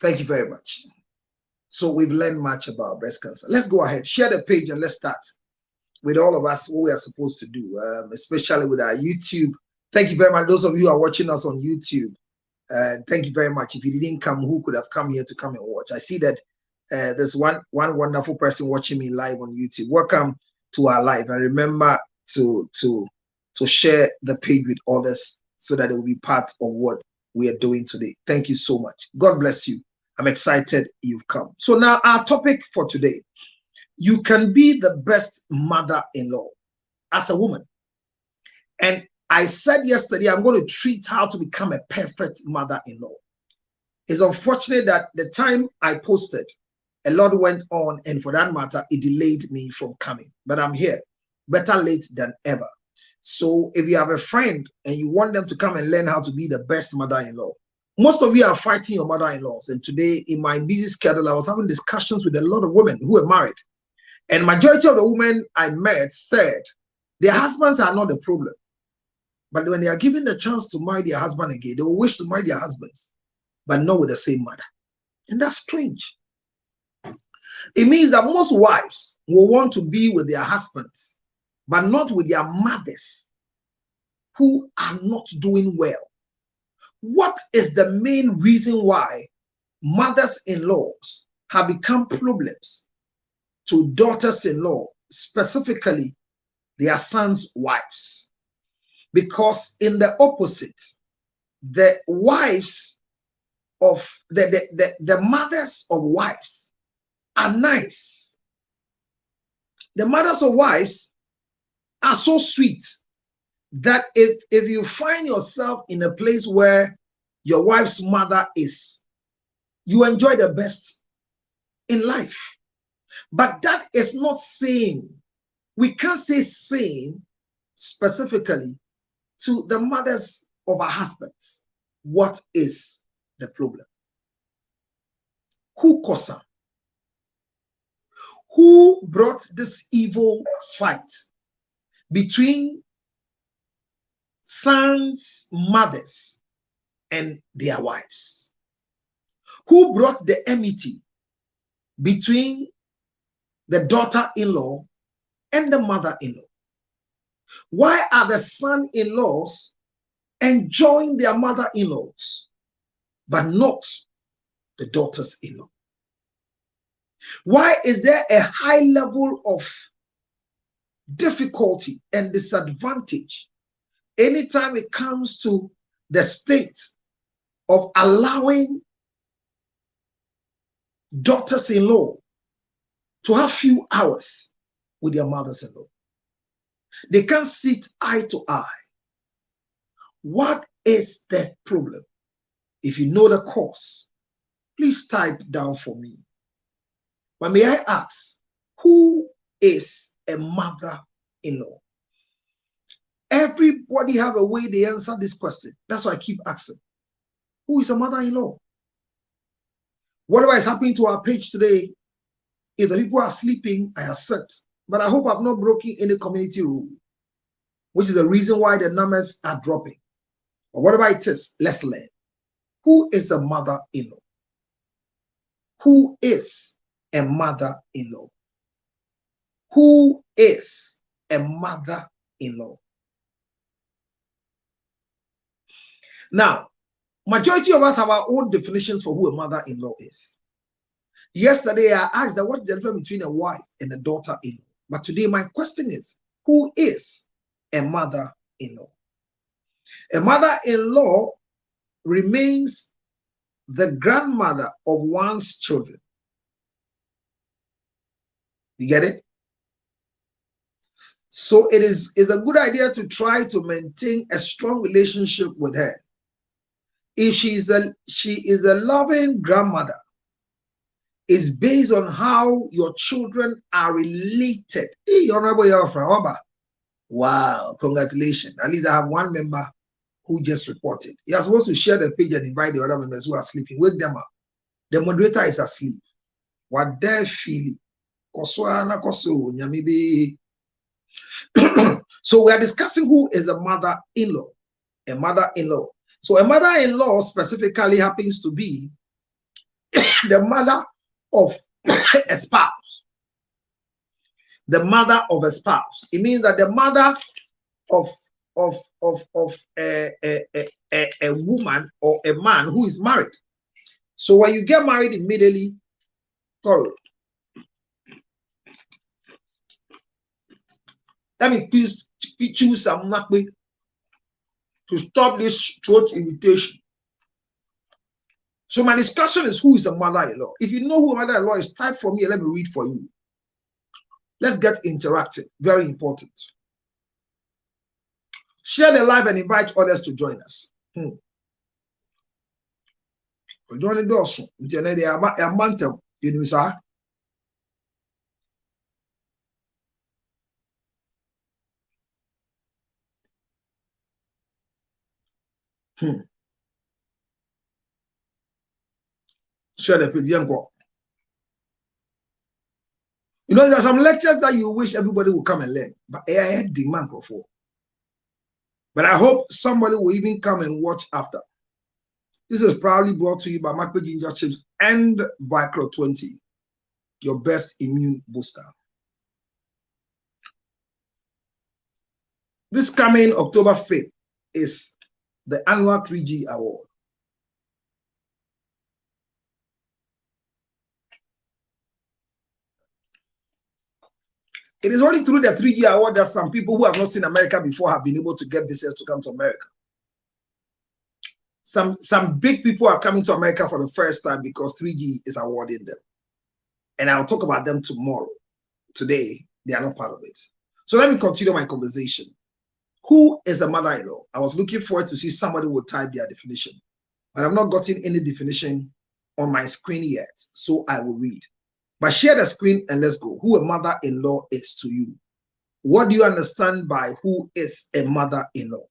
Thank you very much. So we've learned much about breast cancer. Let's go ahead, share the page, and let's start with all of us what we are supposed to do, especially with our YouTube Thank you very much. Those of you who are watching us on YouTube, thank you very much. If you didn't come, who could have come here to come and watch? I see that there's one wonderful person watching me live on YouTube. Welcome to our live, and remember to share the page with others so that it will be part of what we are doing today. Thank you so much. God bless you. I'm excited you've come. So now our topic for today: you can be the best mother-in-law as a woman. And I said yesterday, I'm going to treat how to become a perfect mother-in-law. It's unfortunate that the time I posted, a lot went on, and for that matter, it delayed me from coming. But I'm here, better late than ever. So if you have a friend and you want them to come and learn how to be the best mother-in-law, most of you are fighting your mother-in-laws. And today, in my busy schedule, I was having discussions with a lot of women who are married. And majority of the women I met said their husbands are not the problem. But when they are given the chance to marry their husband again, they will wish to marry their husbands, but not with the same mother. And that's strange. It means that most wives will want to be with their husbands, but not with their mothers who are not doing well. What is the main reason why mothers-in-laws have become problems to daughters-in-law, specifically their sons' wives? Because in the opposite, the wives of the mothers of wives are nice. The mothers of wives are so sweet that if you find yourself in a place where your wife's mother is, you enjoy the best in life. But that is not saying, we can't say same specifically to the mothers of our husbands. What is the problem? Who caused them? Who brought this evil fight between sons' mothers and their wives? Who brought the enmity between the daughter-in-law and the mother-in-law? Why are the son-in-laws enjoying their mother-in-laws, but not the daughters-in-law? Why is there a high level of difficulty and disadvantage anytime it comes to the state of allowing daughters-in-law to have few hours with their mothers-in-law? They can't sit eye to eye. What is the problem? If you know the cause, please type down for me. But may I ask, who is a mother-in-law? Everybody have a way they answer this question. That's why I keep asking. Who is a mother-in-law? Whatever is happening to our page today, if the people are sleeping, I accept. But I hope I've not broken any community rule, which is the reason why the numbers are dropping. Or whatever it is, let's learn. Who is a mother-in-law? Who is a mother-in-law? Who is a mother-in-law? Now, majority of us have our own definitions for who a mother-in-law is. Yesterday, I asked that what's the difference between a wife and a daughter-in-law? But today, my question is, who is a mother-in-law? A mother-in-law remains the grandmother of one's children. You get it? So it is a good idea to try to maintain a strong relationship with her. If she is a loving grandmother, it's based on how your children are related. Hey, Honorable Yafra, wow, congratulations. At least I have one member who just reported. You are supposed to share the page and invite the other members who are sleeping. Wake them up. The moderator is asleep. What they're feeling. So we are discussing who is a mother-in-law. A mother-in-law. So a mother-in-law specifically happens to be the mother of a spouse. The mother of a spouse. It means that the mother of a woman or a man who is married. So when you get married immediately, sorry, let me choose some makwe to stop this throat irritation. So my discussion is who is a mother-in-law. If you know who a mother-in-law is, type for me and let me read for you. Let's get interactive. Very important. Share the live and invite others to join us. Join the also. Share the page. You know, there are some lectures that you wish everybody would come and learn, but I demand for. But I hope somebody will even come and watch after. This is proudly brought to you by Macbe Ginger Chips and Vicro 20, your best immune booster. This coming October 5th is the annual 3G Award. It is only through the 3G Award that some people who have not seen America before have been able to get visas to come to America. Some big people are coming to America for the first time because 3G is awarding them. And I'll talk about them tomorrow. Today, they are not part of it. So let me continue my conversation. Who is a mother-in-law? I was looking forward to see somebody would type their definition, but I've not gotten any definition on my screen yet, so I will read. But share the screen and let's go. Who a mother-in-law is to you? What do you understand by who is a mother-in-law?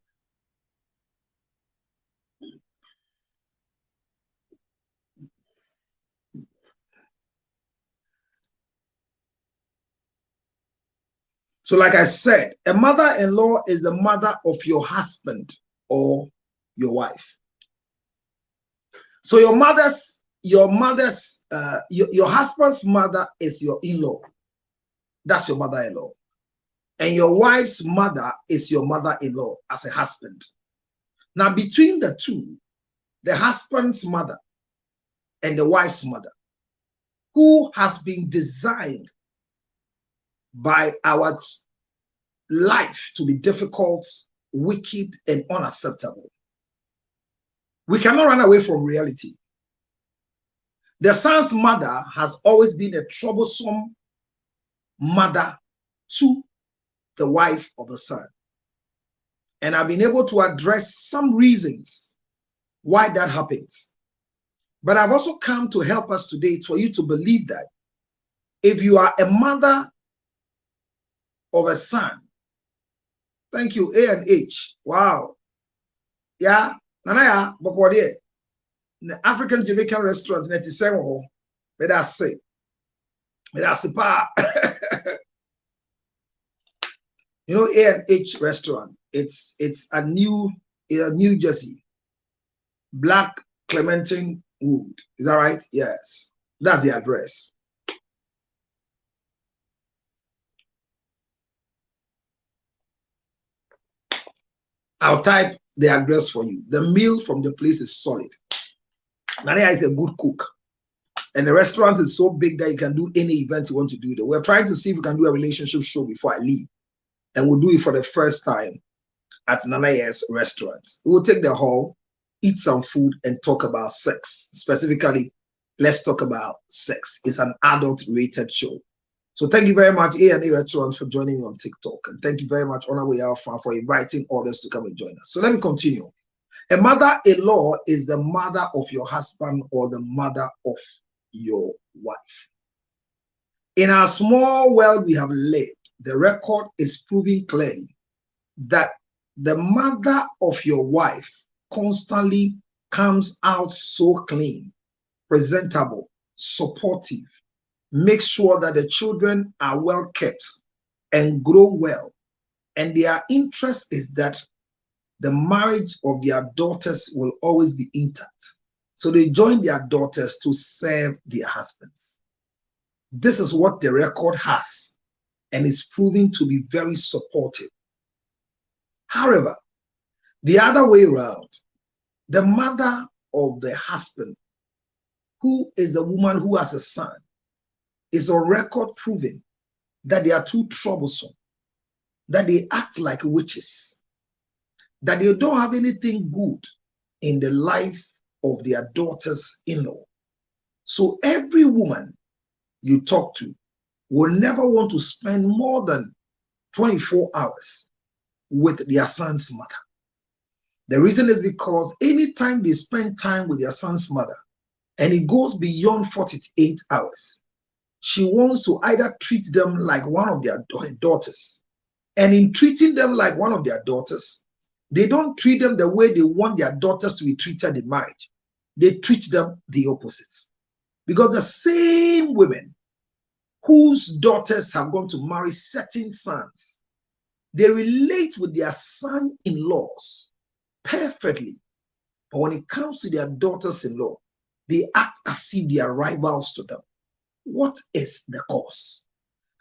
So like I said, a mother-in-law is the mother of your husband or your wife. So your husband's mother is your in-law. That's your mother-in-law. And your wife's mother is your mother-in-law as a husband. Now between the two, the husband's mother and the wife's mother, who has been designed by our life to be difficult, wicked, and unacceptable. We cannot run away from reality. The son's mother has always been a troublesome mother to the wife of the son. And I've been able to address some reasons why that happens. But I've also come to help us today for you to believe that if you are a mother of a son, thank you, A and H. Wow. Yeah, Nanaya, Bokode, the African Jamaican restaurant, Netisengo, but I say, you know, A and H restaurant. It's a New Jersey, Black Clementine Wood. Is that right? Yes, that's the address. I'll type the address for you. The meal from the place is solid. Nadia is a good cook. And the restaurant is so big that you can do any event you want to do there. We're trying to see if we can do a relationship show before I leave. And we'll do it for the first time at Nanaya's restaurant. We'll take the hall, eat some food, and talk about sex. Specifically, let's talk about sex. It's an adult-rated show. So thank you very much, A&A Restaurants, for joining me on TikTok. And thank you very much, Onaway Alpha, for inviting others to come and join us. So let me continue. A mother-in-law is the mother of your husband or the mother of your wife. In our small world we have lived, the record is proving clearly that the mother of your wife constantly comes out so clean, presentable, supportive, make sure that the children are well kept and grow well. And their interest is that the marriage of their daughters will always be intact. So they join their daughters to serve their husbands. This is what the record has, and it's proving to be very supportive. However, the other way around, the mother of the husband, who is the woman who has a son, is on record proving that they are too troublesome, that they act like witches, that they don't have anything good in the life of their daughters-in-law. So every woman you talk to will never want to spend more than 24 hours with their son's mother. The reason is because anytime they spend time with their son's mother and it goes beyond 48 hours, she wants to either treat them like one of their daughters. And in treating them like one of their daughters, they don't treat them the way they want their daughters to be treated in marriage. They treat them the opposite. Because the same women whose daughters have gone to marry certain sons, they relate with their son-in-laws perfectly. But when it comes to their daughters-in-law, they act as if they are rivals to them. What is the cause?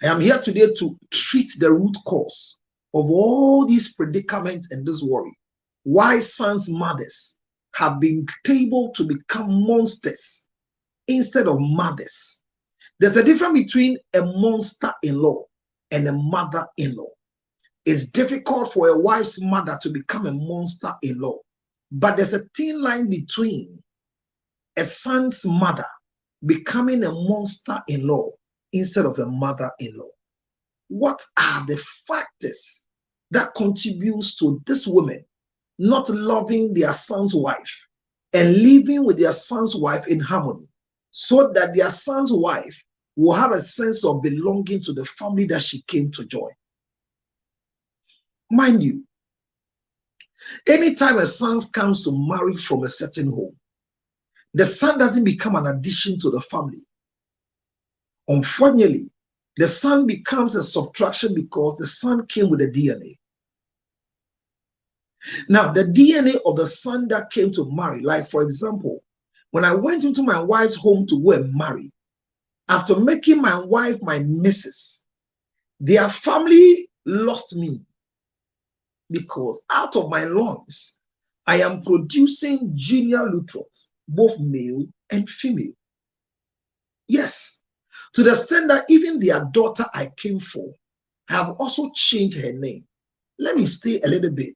I am here today to treat the root cause of all these predicaments and this worry. Why sons' mothers have been able to become monsters instead of mothers. There's a difference between a monster-in-law and a mother-in-law. It's difficult for a wife's mother to become a monster-in-law, but there's a thin line between a son's mother becoming a monster-in-law instead of a mother-in-law. What are the factors that contributes to this woman not loving their son's wife and living with their son's wife in harmony, so that their son's wife will have a sense of belonging to the family that she came to join? Mind you, anytime a son comes to marry from a certain home, the son doesn't become an addition to the family. Unfortunately, the son becomes a subtraction because the son came with a DNA. Now, the DNA of the son that came to marry, like for example, when I went into my wife's home to go and marry, after making my wife my missus, their family lost me because out of my lungs, I am producing junior Lutrots, both male and female. Yes, to the extent that even their daughter I came for have also changed her name. Let me stay a little bit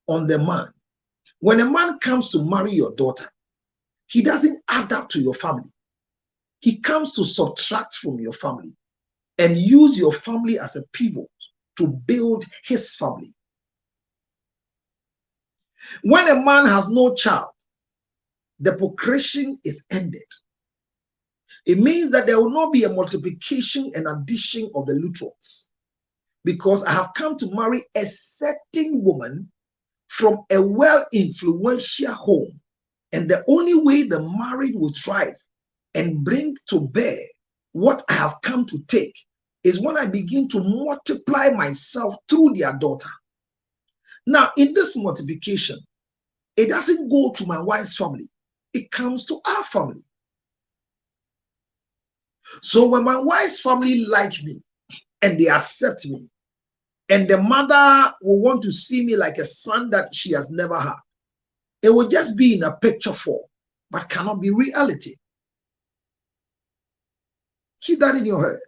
on the man. When a man comes to marry your daughter, he doesn't add up to your family. He comes to subtract from your family and use your family as a pivot to build his family. When a man has no child, the procreation is ended. It means that there will not be a multiplication and addition of the Lutrots, because I have come to marry a certain woman from a well-influential home, and the only way the marriage will thrive and bring to bear what I have come to take is when I begin to multiply myself through their daughter. Now, in this multiplication, it doesn't go to my wife's family, it comes to our family. So when my wife's family like me and they accept me, and the mother will want to see me like a son that she has never had, it will just be in a picture form, but cannot be reality. Keep that in your head.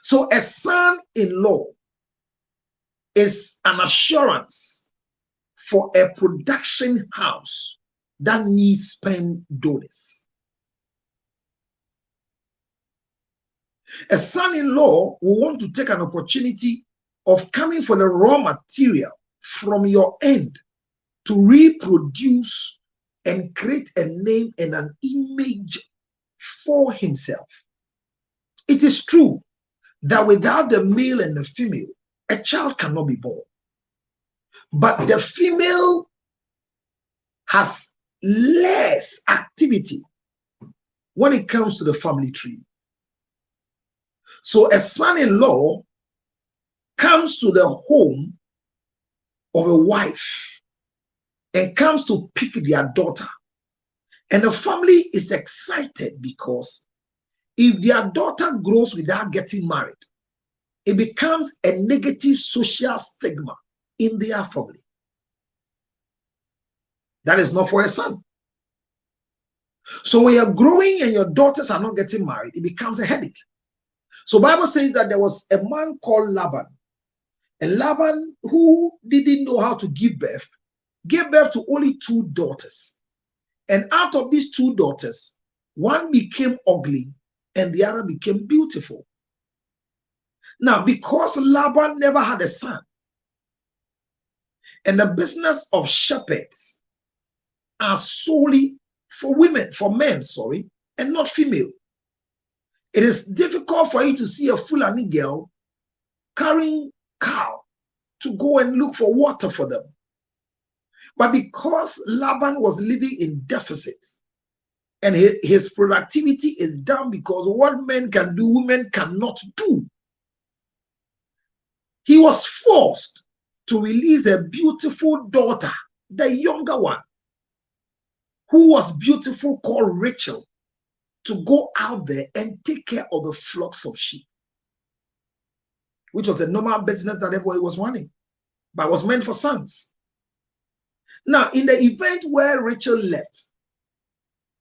So a son-in-law is an assurance for a production house that needs sperm donors. A son-in-law will want to take an opportunity of coming for the raw material from your end to reproduce and create a name and an image for himself. It is true that without the male and the female, a child cannot be born. But the female has less activity when it comes to the family tree. So a son-in-law comes to the home of a wife and comes to pick their daughter. And the family is excited because if their daughter grows without getting married, it becomes a negative social stigma in their family. That is not for a son. So when you're growing and your daughters are not getting married, it becomes a headache. So Bible says that there was a man called Laban. And Laban, who didn't know how to give birth, gave birth to only 2 daughters. And out of these 2 daughters, one became ugly and the other became beautiful. Now, because Laban never had a son, and the business of shepherds are solely for women, for men, sorry, and not female. It is difficult for you to see a Fulani girl carrying cow to go and look for water for them. But because Laban was living in deficit and his productivity is down because what men can do, women cannot do, he was forced to release a beautiful daughter, the younger one, who was beautiful, called Rachel, to go out there and take care of the flocks of sheep, which was a normal business that everybody was running, but was meant for sons. Now, in the event where Rachel left,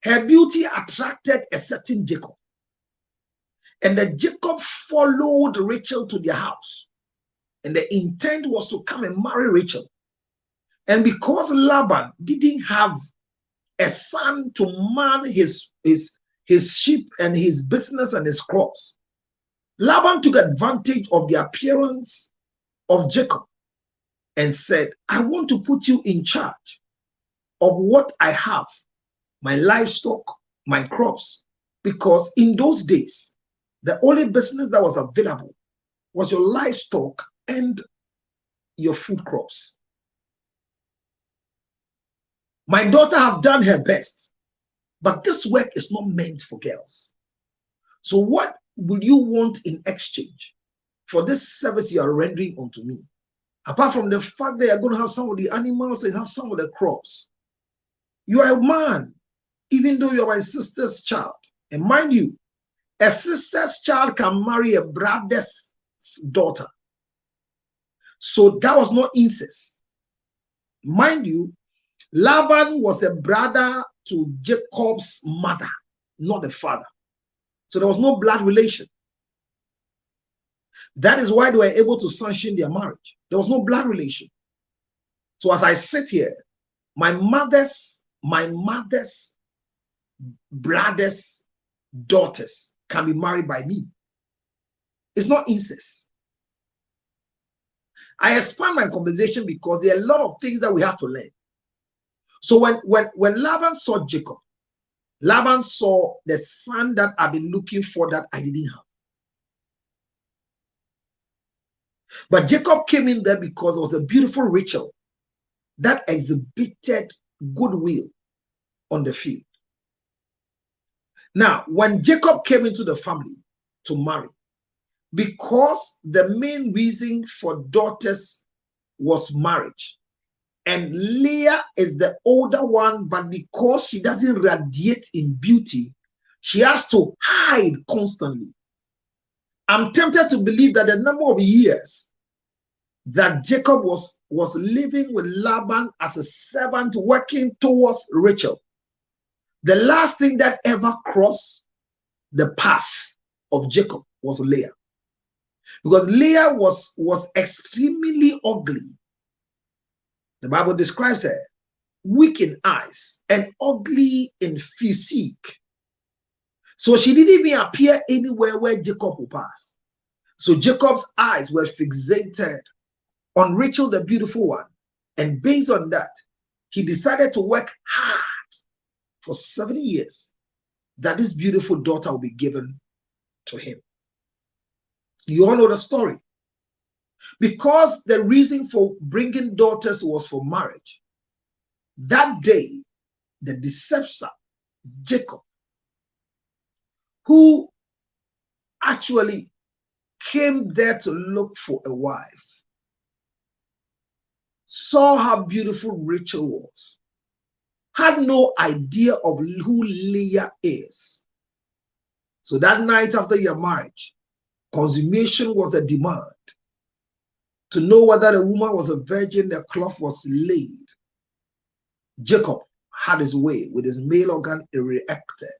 her beauty attracted a certain Jacob. And the Jacob followed Rachel to their house. And the intent was to come and marry Rachel. And because Laban didn't have a son to man his sheep and his business and his crops, Laban took advantage of the appearance of Jacob and said, I want to put you in charge of what I have, my livestock, my crops, because in those days, the only business that was available was your livestock and your food crops. My daughter have done her best, but this work is not meant for girls. So what will you want in exchange for this service you are rendering unto me? Apart from the fact that you're going to have some of the animals and have some of the crops. You are a man, even though you are my sister's child. And mind you, a sister's child can marry a brother's daughter. So that was not incest. Mind you, Laban was a brother to Jacob's mother, not the father. So there was no blood relation. That is why they were able to sanction their marriage. There was no blood relation. So as I sit here, my mother's brothers' daughters can be married by me. It's not incest. I expand my conversation because there are a lot of things that we have to learn. So when Laban saw Jacob, Laban saw the son that I've been looking for that I didn't have. But Jacob came in there because it was a beautiful Rachel that exhibited goodwill on the field. Now, when Jacob came into the family to marry, because the main reason for daughters was marriage, and Leah is the older one, but because she doesn't radiate in beauty, she has to hide constantly. I'm tempted to believe that the number of years that Jacob was living with Laban as a servant working towards Rachel, the last thing that ever crossed the path of Jacob was Leah. Because Leah was extremely ugly. The Bible describes her weak in eyes and ugly in physique. So she didn't even appear anywhere where Jacob would pass. So Jacob's eyes were fixated on Rachel, the beautiful one. And based on that, he decided to work hard for 7 years that this beautiful daughter will be given to him. You all know the story. Because the reason for bringing daughters was for marriage, that day, the deception, Jacob, who actually came there to look for a wife, saw how beautiful Rachel was, had no idea of who Leah is. So that night after your marriage, consummation was a demand. To know whether the woman was a virgin, the cloth was laid. Jacob had his way with his male organ erected,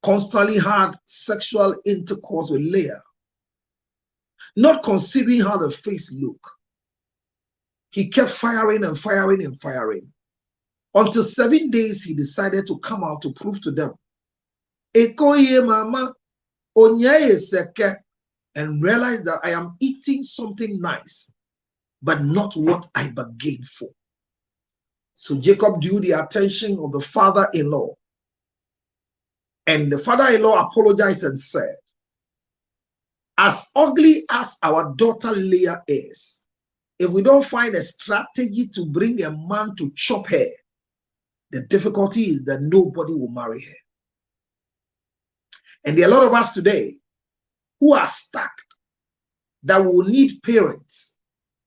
constantly had sexual intercourse with Leah, not considering how the face looked. He kept firing and firing and firing. Until 7 days, he decided to come out to prove to them, Ekoye mama, onyaye seke, and realize that I am eating something nice, but not what I bargained for. So Jacob drew the attention of the father-in-law. And the father-in-law apologized and said, as ugly as our daughter Leah is, if we don't find a strategy to bring a man to chop her, the difficulty is that nobody will marry her. And there are a lot of us today who are stuck that will need parents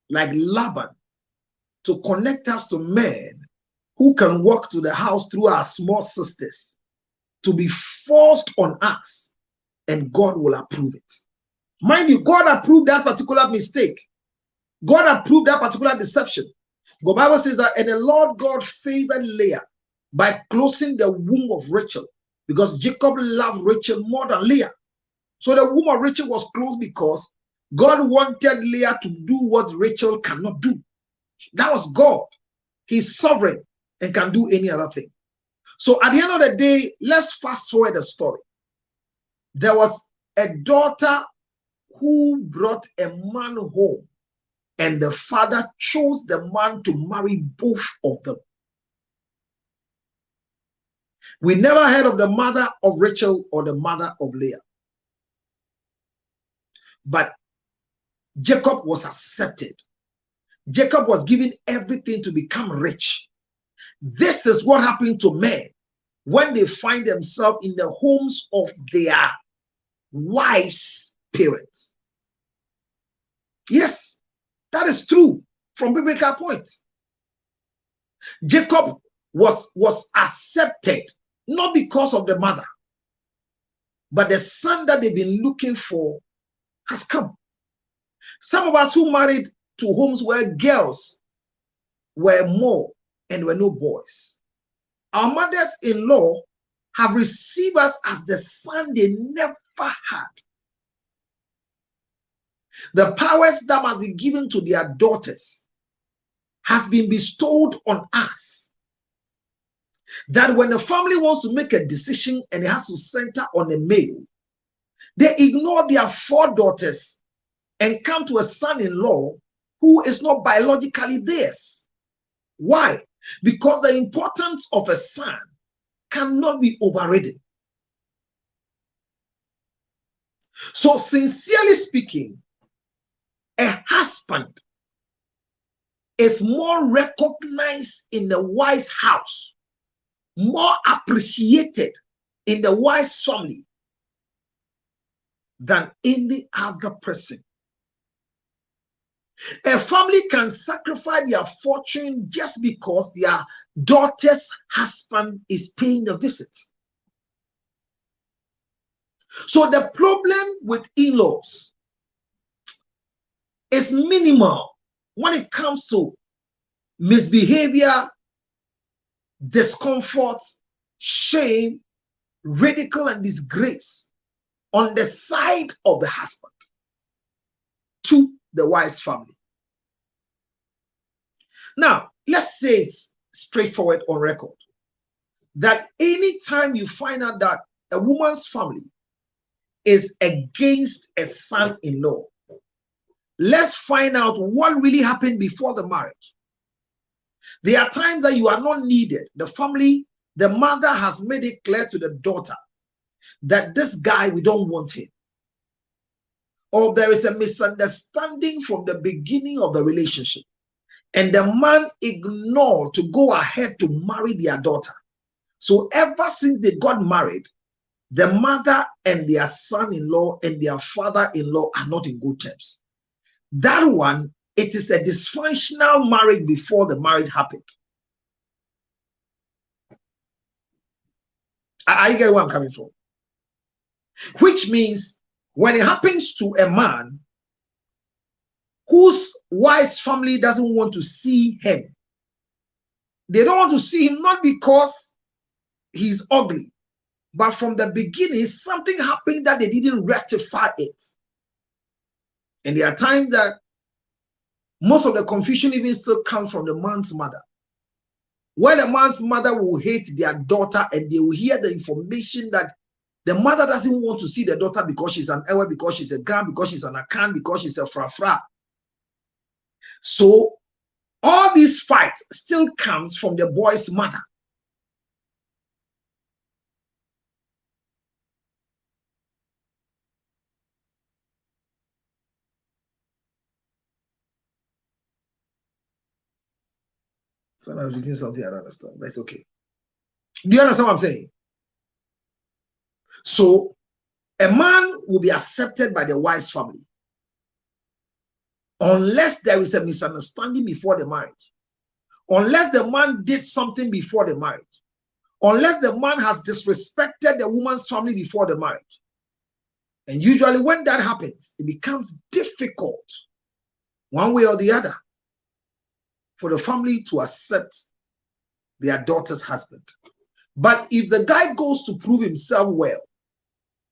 like Laban to connect us to men who can walk to the house through our small sisters to be forced on us, and God will approve it. Mind you, God approved that particular mistake. God approved that particular deception. The Bible says that, and the Lord God favored Leah by closing the womb of Rachel, because Jacob loved Rachel more than Leah. So the womb of Rachel was closed because God wanted Leah to do what Rachel cannot do. That was God. He's sovereign and can do any other thing. So at the end of the day, let's fast forward the story. There was a daughter who brought a man home, and the father chose the man to marry both of them. We never heard of the mother of Rachel or the mother of Leah. But Jacob was accepted. Jacob was given everything to become rich. This is what happened to men when they find themselves in the homes of their wives' parents. Yes, that is true from biblical points. Jacob was accepted not because of the mother, but the son that they've been looking for has come. Some of us who married to homes where girls were more and were no boys, our mothers-in-law have received us as the son they never had. The powers that must be given to their daughters has been bestowed on us. That when the family wants to make a decision and it has to center on a male, they ignore their 4 daughters and come to a son-in-law who is not biologically theirs. Why? Because the importance of a son cannot be overridden. So sincerely speaking, a husband is more recognized in the wife's house, more appreciated in the wife's family than any other person. A family can sacrifice their fortune just because their daughter's husband is paying a visit. So the problem with in-laws is minimal when it comes to misbehavior, discomfort, shame, ridicule, and disgrace on the side of the husband to the wife's family. Now, let's say it's straightforward on record that anytime you find out that a woman's family is against a son-in-law, let's find out what really happened before the marriage. There are times that you are not needed. The family, the mother has made it clear to the daughter that this guy, we don't want him. Or there is a misunderstanding from the beginning of the relationship, and the man ignored to go ahead to marry their daughter. So ever since they got married, the mother and their son-in-law and their father-in-law are not in good terms. That one, it is a dysfunctional marriage before the marriage happened. I get where I'm coming from. Which means when it happens to a man whose wife's family doesn't want to see him. They don't want to see him not because he's ugly, but from the beginning, something happened that they didn't rectify it. And there are times that most of the confusion even still comes from the man's mother. When the man's mother will hate their daughter and they will hear the information that the mother doesn't want to see the daughter because she's an ewe, because she's a gun, because she's an akan, because she's a frafra. So all these fights still comes from the boy's mother. So I was reading something I don't understand, but it's okay. Do you understand what I'm saying? So a man will be accepted by the wife's family unless there is a misunderstanding before the marriage, unless the man did something before the marriage, unless the man has disrespected the woman's family before the marriage. And usually when that happens, it becomes difficult, one way or the other, for the family to accept their daughter's husband. But if the guy goes to prove himself well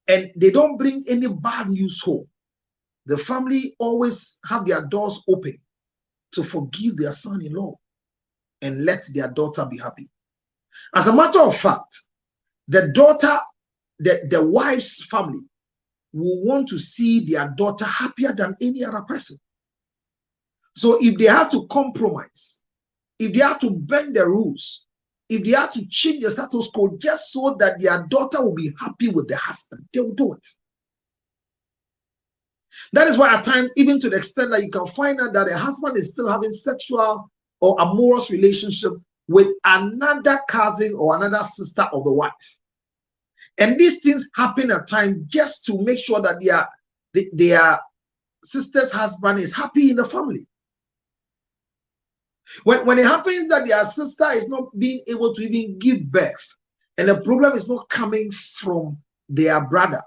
and they don't bring any bad news home, the family always have their doors open to forgive their son-in-law and let their daughter be happy. As a matter of fact, the daughter, the wife's family will want to see their daughter happier than any other person. So if they have to compromise, if they have to bend the rules, if they have to change the status quo just so that their daughter will be happy with the husband, they will do it. That is why at times, even to the extent that you can find out that a husband is still having sexual or amorous relationship with another cousin or another sister of the wife. And these things happen at times just to make sure that their sister's husband is happy in the family. When it happens that their sister is not being able to even give birth, and the problem is not coming from their brother,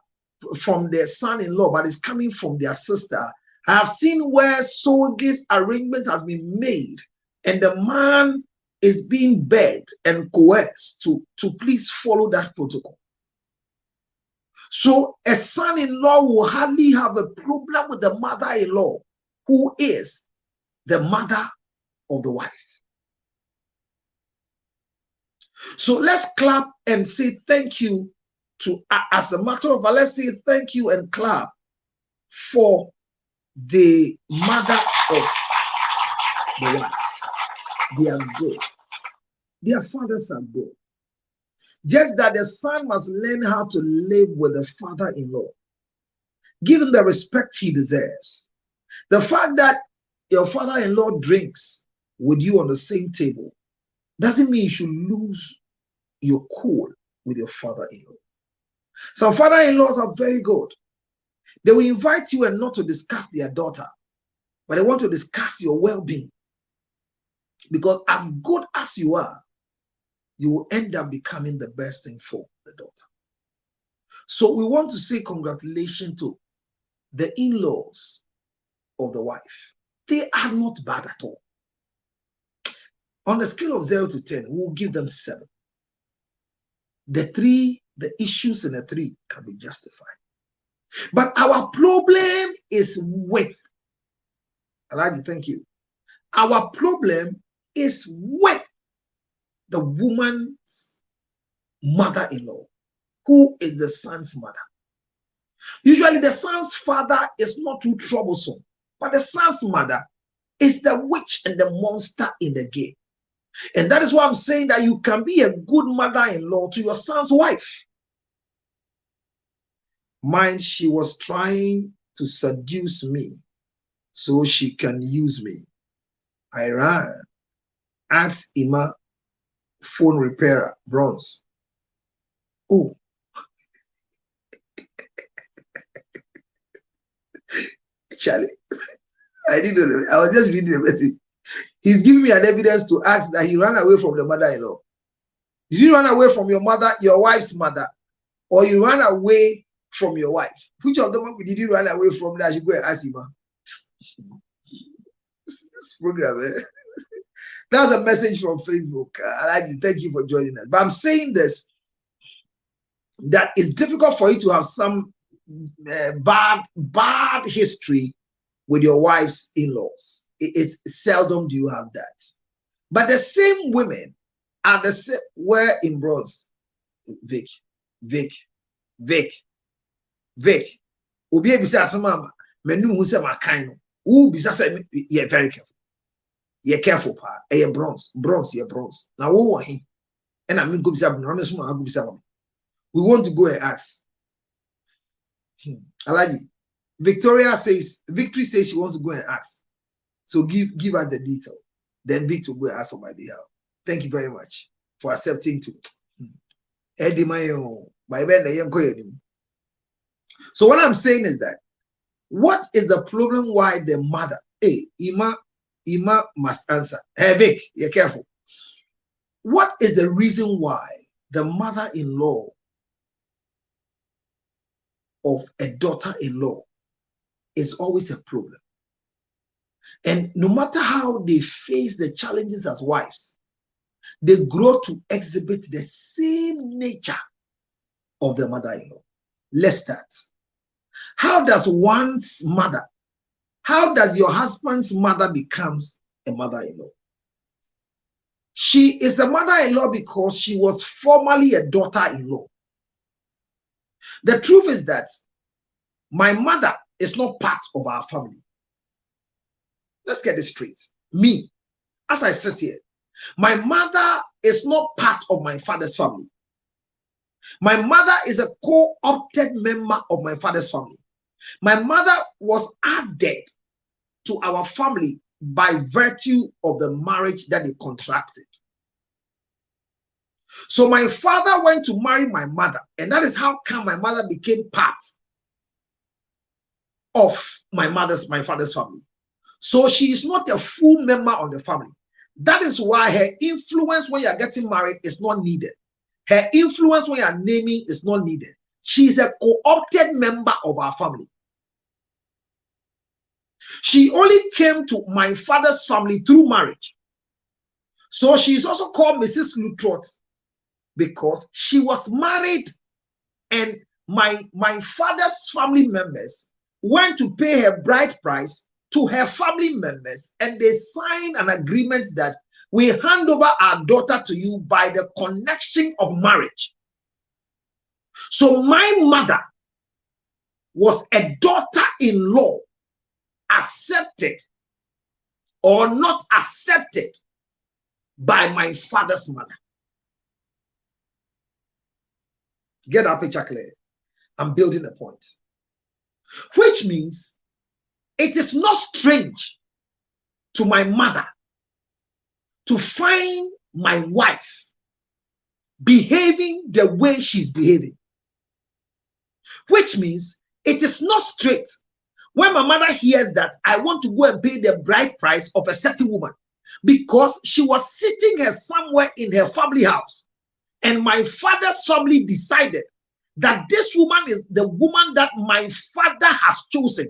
from their son-in-law, but it's coming from their sister. I have seen where surrogate arrangement has been made, and the man is being begged and coerced to please follow that protocol. So a son-in-law will hardly have a problem with the mother-in-law, who is the mother of the wife. So let's clap and say thank you to, as a matter of fact, let's say thank you and clap for the mother of the wives. They are good. Their fathers are good. Just that the son must learn how to live with the father-in-law. Give him the respect he deserves. The fact that your father-in-law drinks with you on the same table doesn't mean you should lose your cool with your father-in-law. Some father-in-laws are very good. They will invite you and not to discuss their daughter, but they want to discuss your well-being. Because as good as you are, you will end up becoming the best thing for the daughter. So we want to say congratulations to the in-laws of the wife. They are not bad at all. On a scale of 0 to 10, we'll give them 7. The issues in the 3 can be justified. But our problem is with, Alhaji, thank you. Our problem is with the woman's mother-in-law, who is the son's mother. Usually the son's father is not too troublesome, but the son's mother is the witch and the monster in the game. And that is why I'm saying that you can be a good mother-in-law to your son's wife. Mine, she was trying to seduce me so she can use me. I ran, asked Ima, phone repairer, Bronze. Oh. Charlie, I didn't know. I was just reading the message. He's giving me an evidence to ask that he ran away from the mother-in-law. Did you run away from your mother, your wife's mother, or you ran away from your wife? Which of them did you run away from that you go and ask him? this program. That was a message from Facebook. Thank you for joining us. But I'm saying this, that it's difficult for you to have some bad history with your wife's in-laws. It's seldom do you have that. But the same women are the same. Where in bronze? Vic. Obi ebisa asama menu hu se makan no. Bisa say you're very careful. You're careful pa. Bronze. Now wo he? And I mean go bisa no so go bisa. We want to go and ask. Alaji. Victory says she wants to go and ask. So give us the detail. Then Victor will go and ask on my behalf. Thank you very much for accepting to. So what I'm saying is that, what is the problem why the mother, Ima must answer. Hey Vic, you're careful. What is the reason why the mother-in-law of a daughter-in-law is always a problem? And no matter how they face the challenges as wives, they grow to exhibit the same nature of the mother-in-law. Let's start. How does one's mother, how does your husband's mother becomes a mother-in-law? She is a mother-in-law because she was formerly a daughter-in-law. The truth is that my mother is not part of our family. Let's get this straight. Me, as I sit here, my mother is not part of my father's family. My mother is a co-opted member of my father's family. My mother was added to our family by virtue of the marriage that they contracted. So my father went to marry my mother, and that is how come my mother became part of my father's family. So she is not a full member of the family. That is why her influence when you are getting married is not needed. Her influence when you are naming is not needed. She is a co-opted member of our family. She only came to my father's family through marriage. So she is also called Mrs. Lutrot because she was married, and my father's family members went to pay her bride price to her family members, and they signed an agreement that we hand over our daughter to you by the connection of marriage. So my mother was a daughter-in-law, accepted or not accepted by my father's mother. Get that picture clear? I'm building a point. Which means it is not strange to my mother to find my wife behaving the way she's behaving. Which means it is not straight when my mother hears that I want to go and pay the bride price of a certain woman because she was sitting here somewhere in her family house, and my father's family decided that this woman is the woman that my father has chosen,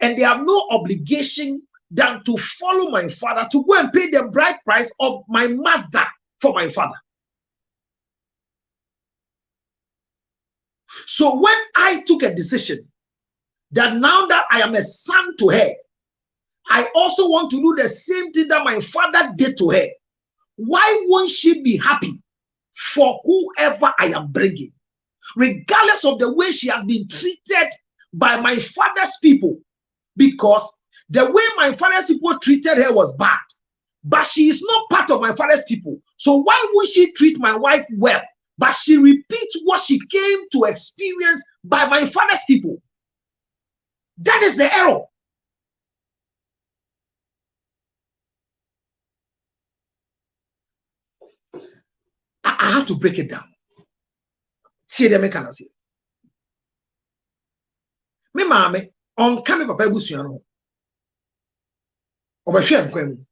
and they have no obligation than to follow my father to go and pay the bride price of my mother for my father. So when I took a decision that now that I am a son to her, I also want to do the same thing that my father did to her, why won't she be happy for whoever I am bringing, regardless of the way she has been treated by my father's people? Because the way my father's people treated her was bad, but she is not part of my father's people. So why would she treat my wife well, but she repeats what she came to experience by my father's people? That is the error. I have to break it down. See the mechanism. Me mame on kame papa ebusuano obahwe nkwam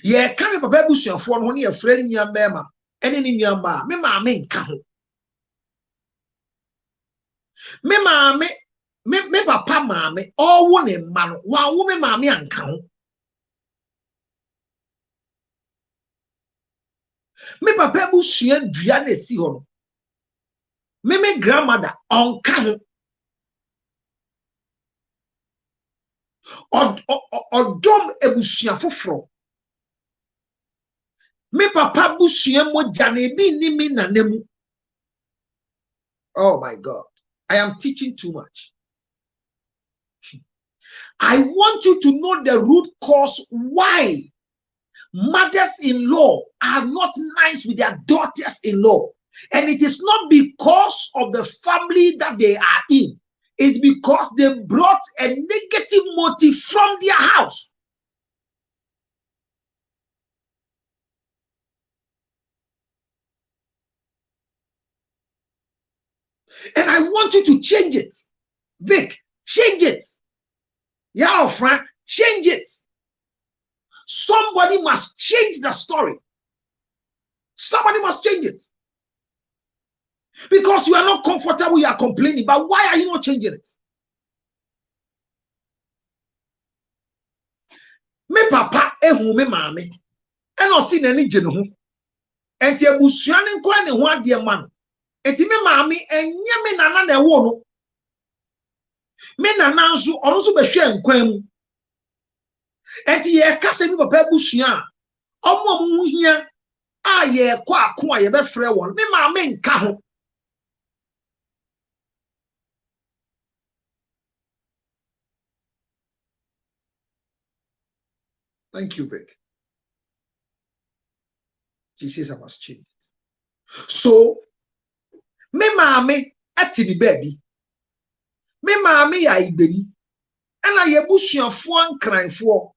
ye kame papa ebusuafo no ne ye frɛ nua bema ene ne nua ba me mame nka ho. Me mame me papa mame all one a man wa wo me mame anka ho me papa bu sua dua na esi ho no me grandmother onka ho odom ebusua foforo me papa bu sua moja na ebi ni mi na nemu. Oh my God, I am teaching too much. I want you to know the root cause why mothers-in-law are not nice with their daughters-in-law. And it is not because of the family that they are in. It's because they brought a negative motive from their house. And I want you to change it. Vic, change it. Yeah, Frank, change it. Somebody must change the story. Somebody must change it. Because you are not comfortable, you are complaining. But why are you not changing it? Me papa ehu me mame. And see nani jenu ho. Enti ebusua ne nkwa ne ho ade ma no. Enti me mame enye me nana na ewo no. Me nana nso ono so behwe nkwan mu. Enti ye kase mi papa ebusua omo mu hia a ye kwa ako a ye be frɛ won. Me mame nka ho. Thank you, Vic. She says I must change it. So, me mame ati the baby. Me mame ya ibeni. And I yebusuafo ankranfo.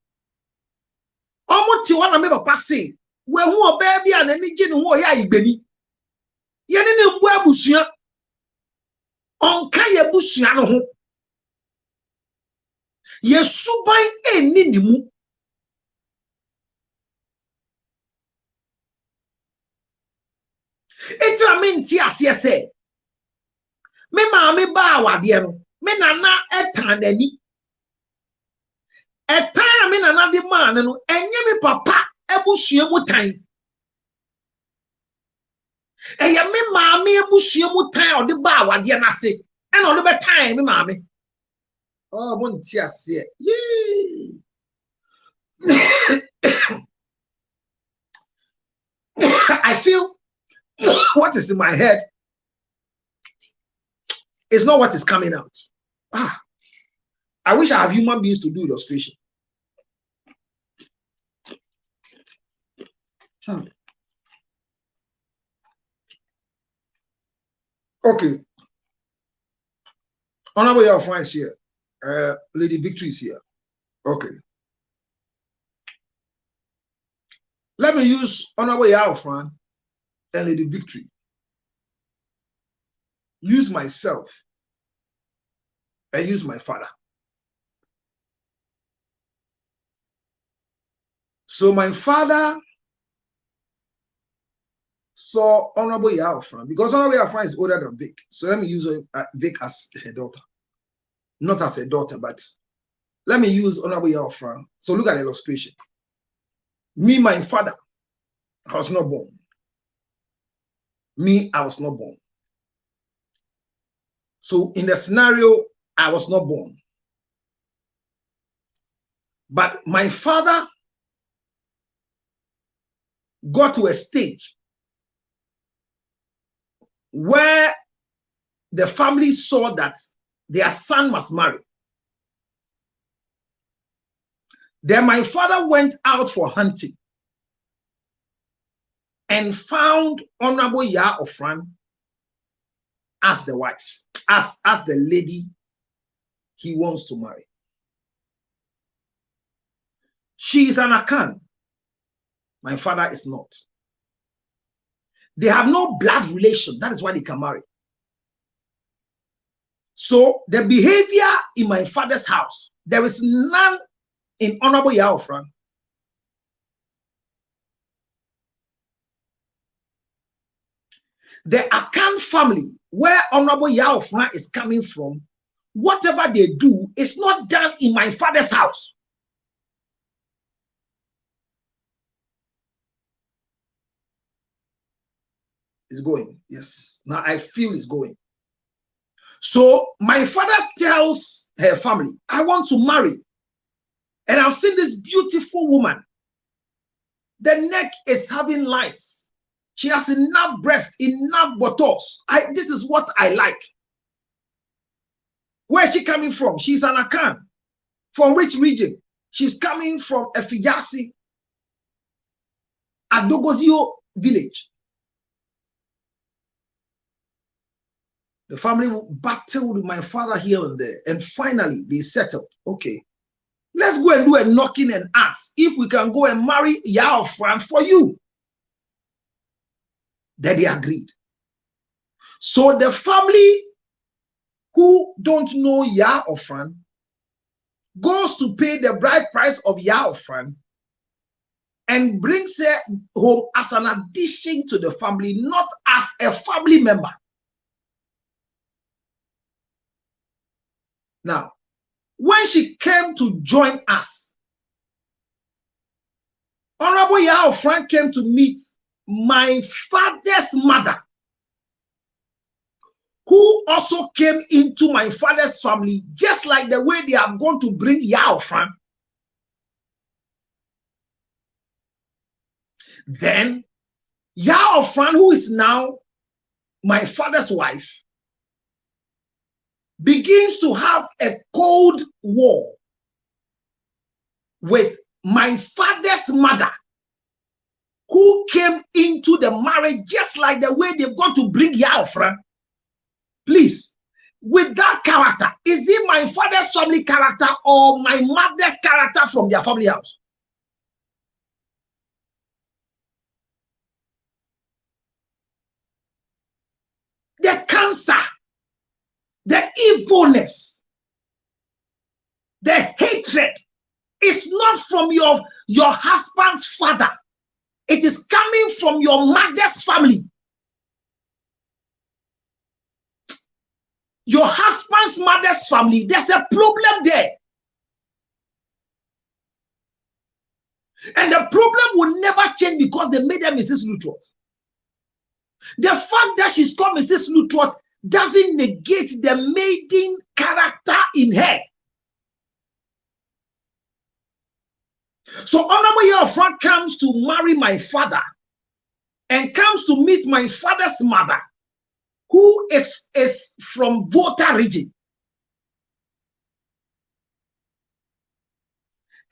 Omo ti wana me papa say, we hu oba bia na ni gye ne ho ya ibeni. Ye ne ne mbu abusua. Onka yebusua no ho. Yesuban eni ni mu. Eti aminti ase ese. Me maame ba awade no. Me nana etan nani. Etan me nana de man no enye me papa ebusua mu tan. Eye me maame ebusua mu tan o de ba awade na se. E na o de be tan me maame. Oh, bonti ase. Yee. I feel what is in my head is not what is coming out. I wish I have human beings to do illustration. Okay. Honorable your friends here. Lady Victory is here. Okay. Let me use Honorable Yao and Lady Victory. Use myself and use my father. So my father saw Honorable Yao because Honorable Yao is older than Vic. So let me use Vic as her daughter. Not as a daughter, but let me use Honorable Yao. So look at the illustration. Me, my father, I was not born. Me, I was not born. So in the scenario, I was not born. But my father got to a stage where the family saw that their son must marry. Then my father went out for hunting and found Honorable Ya Ofran as the wife, as the lady he wants to marry. She is an Akan. My father is not. They have no blood relation. That is why they can marry. So the behavior in my father's house, there is none in Honorable Ya Ofran. The Akan family, where Honorable Ya Ofran is coming from, whatever they do is not done in my father's house. It's going. Yes. Now I feel it's going. So my father tells her family, I want to marry. And I've seen this beautiful woman. The neck is having lines. She has enough breast, enough buttocks. This is what I like. Where is she coming from? She's an Akan. From which region? She's coming from Efijasi, Adogozio village. The family battled with my father here and there, and finally they settled. Okay, let's go and do a knocking and ask if we can go and marry Yaofran for you. Then they agreed. So the family who don't know Yaofran goes to pay the bride price of Yaofran and brings her home as an addition to the family, not as a family member. Now, when she came to join us, Honorable Yaofran came to meet my father's mother, who also came into my father's family, just like the way they are going to bring Yaofran. Then, Yaofran, who is now my father's wife, begins to have a cold war with my father's mother, who came into the marriage just like the way they've got to bring Yaofran. Please, with that character, is it my father's family character or my mother's character from their family house? The cancer, the evilness, the hatred is not from your husband's father. It is coming from your mother's family. Your husband's mother's family, there's a problem there. And the problem will never change because they made her Mrs. Lutrot. The fact that she's called Mrs. Lutrot doesn't negate the maiden character in her. So Honorable Yaofran comes to marry my father and comes to meet my father's mother, who is from Volta region,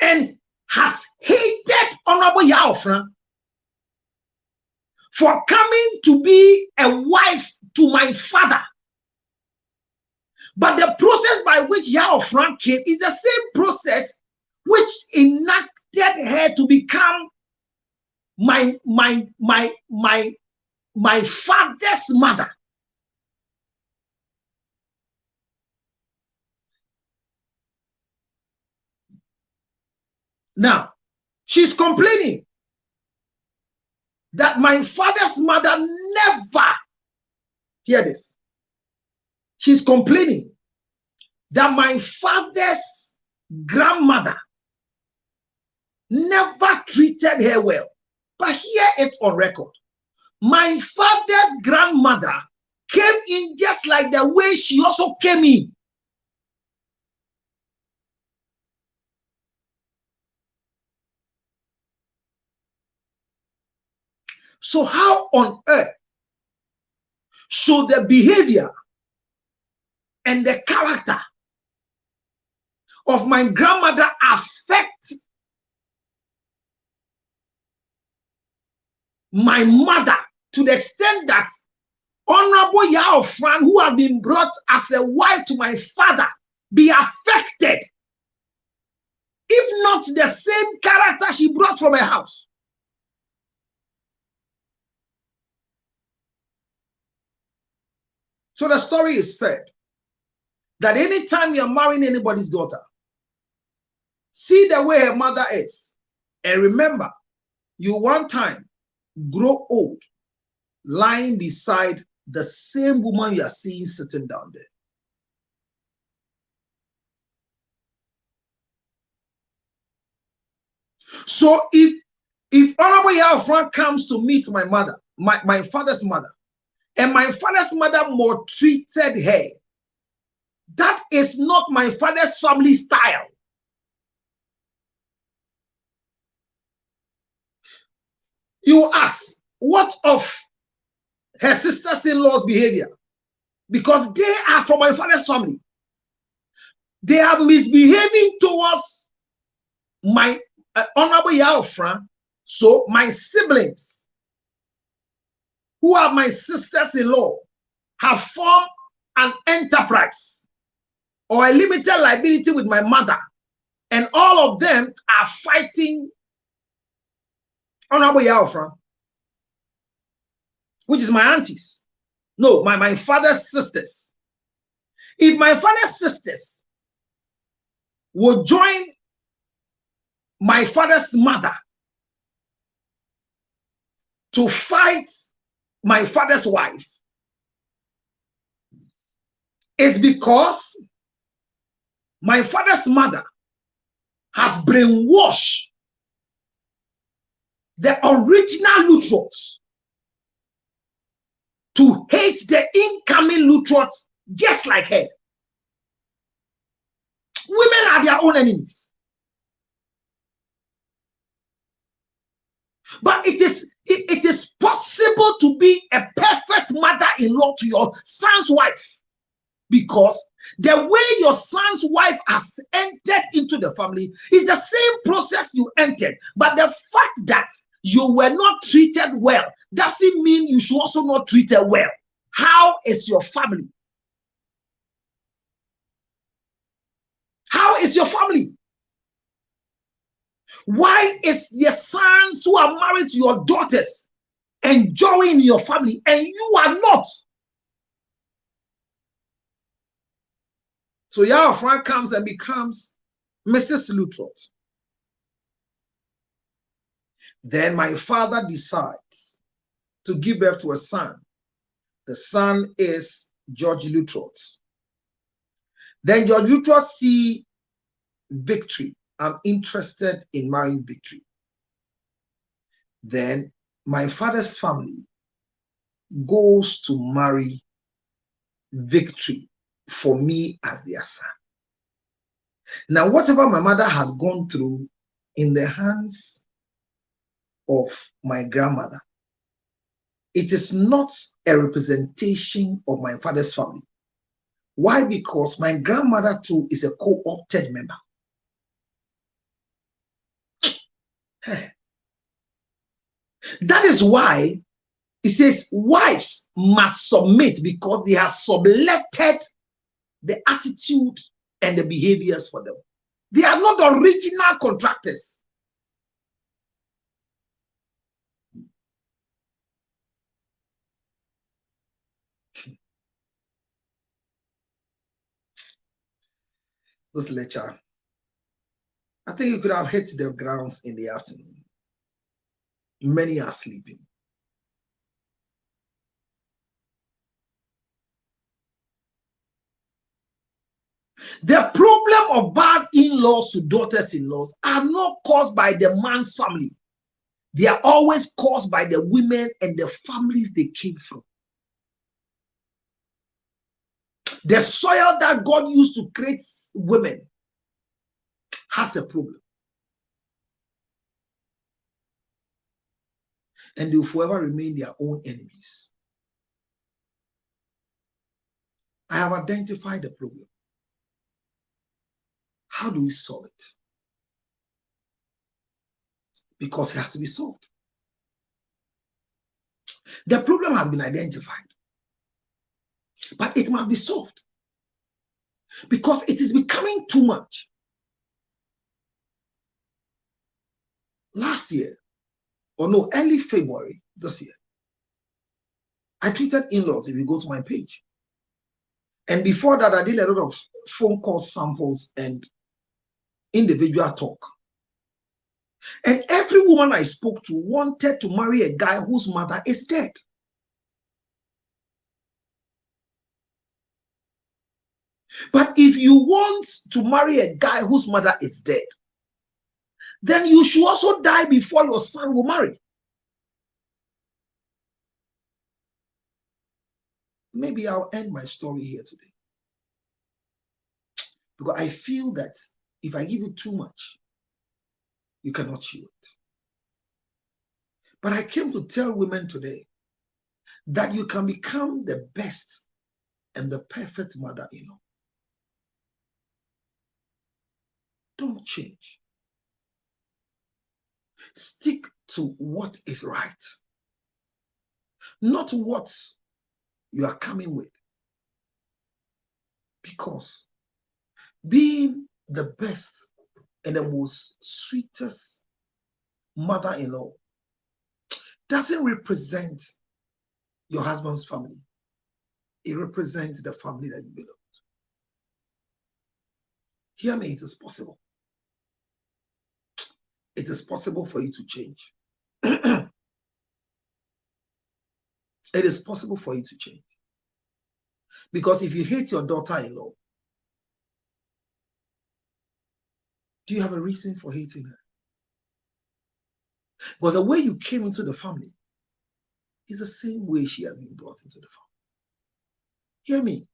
and has hated Honorable Yaofran for coming to be a wife to my father. But the process by which Yaofran came is the same process which enacted her to become my father's mother. Now, she's complaining that my father's mother never, hear this, she's complaining that my father's grandmother never treated her well. But hear it on record. My father's grandmother came in just like the way she also came in. So how on earth should the behavior and the character of my grandmother affect my mother to the extent that Honorable Yaofran, who has been brought as a wife to my father, be affected, if not the same character she brought from her house? So the story is said that anytime you're marrying anybody's daughter, see the way her mother is, and remember, you one time grow old lying beside the same woman you are seeing sitting down there. So if Honorable Yafran comes to meet my mother, my father's mother, and my father's mother maltreated her, that is not my father's family style. You ask, what of her sisters-in-law's behavior? Because they are from my father's family. They are misbehaving towards my Honorable Yafran. So my siblings, who are my sisters-in-law, have formed an enterprise or a limited liability with my mother, and all of them are fighting Honorable Yafran, which is my aunties. No, my father's sisters. If my father's sisters would join my father's mother to fight my father's wife, it's because my father's mother has brainwashed the original Lutrots to hate the incoming Lutrots just like her. Women are their own enemies. But it is possible to be a perfect mother-in-law to your son's wife, because the way your son's wife has entered into the family is the same process you entered. But the fact that you were not treated well doesn't mean you should also not treat her well. How is your family? How is your family? Why is your sons who are married to your daughters enjoying your family and you are not? So Yafran comes and becomes Mrs. Lutrot. Then my father decides to give birth to a son. The son is George Lutrot. Then George Lutrot see Victory. I'm interested in marrying Victory. Then my father's family goes to marry Victory for me as their son. Now, whatever my mother has gone through in the hands of my grandmother, it is not a representation of my father's family. Why? Because my grandmother too is a co-opted member. That is why it says wives must submit, because they have subletted the attitude and the behaviors for them. They are not the original contractors. This lecture, I think you could have hit the grounds in the afternoon. Many are sleeping. The problem of bad in-laws to daughters-in-laws are not caused by the man's family. They are always caused by the women and the families they came from. The soil that God used to create women has a problem. And they will forever remain their own enemies. I have identified the problem. How do we solve it? Because it has to be solved. The problem has been identified, but it must be solved because it is becoming too much. Last year, or no, early February this year, I tweeted in-laws if you go to my page. And before that, I did a lot of phone call samples and individual talk. And every woman I spoke to wanted to marry a guy whose mother is dead. But if you want to marry a guy whose mother is dead, then you should also die before your son will marry. Maybe I'll end my story here today. Because I feel that if I give you too much, you cannot chew it. But I came to tell women today that you can become the best and the perfect mother-in-law. Don't change. Stick to what is right, not what you are coming with. Because being the best and the most sweetest mother-in-law doesn't represent your husband's family. It represents the family that you belong to. Hear me, it is possible. It is possible for you to change. It is possible for you to change. Because if you hate your daughter-in-law, do you have a reason for hating her? Because the way you came into the family is the same way she has been brought into the family. Hear me.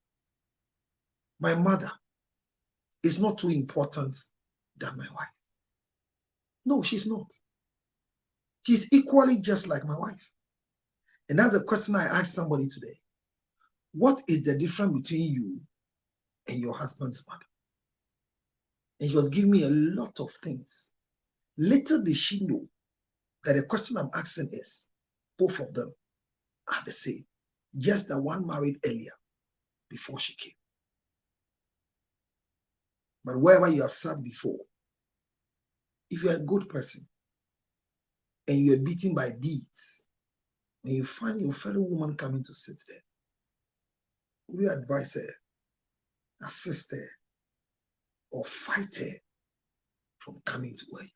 My mother is not too important than my wife. No, she's not. She's equally just like my wife. And that's the question I asked somebody today. What is the difference between you and your husband's mother? And she was giving me a lot of things. Little did she know that the question I'm asking is, both of them are the same. Just the one married earlier before she came. But wherever you have sat before, if you're a good person and you're beaten by beats, when you find your fellow woman coming to sit there, will you advise her, assist her, or fight her from coming to where you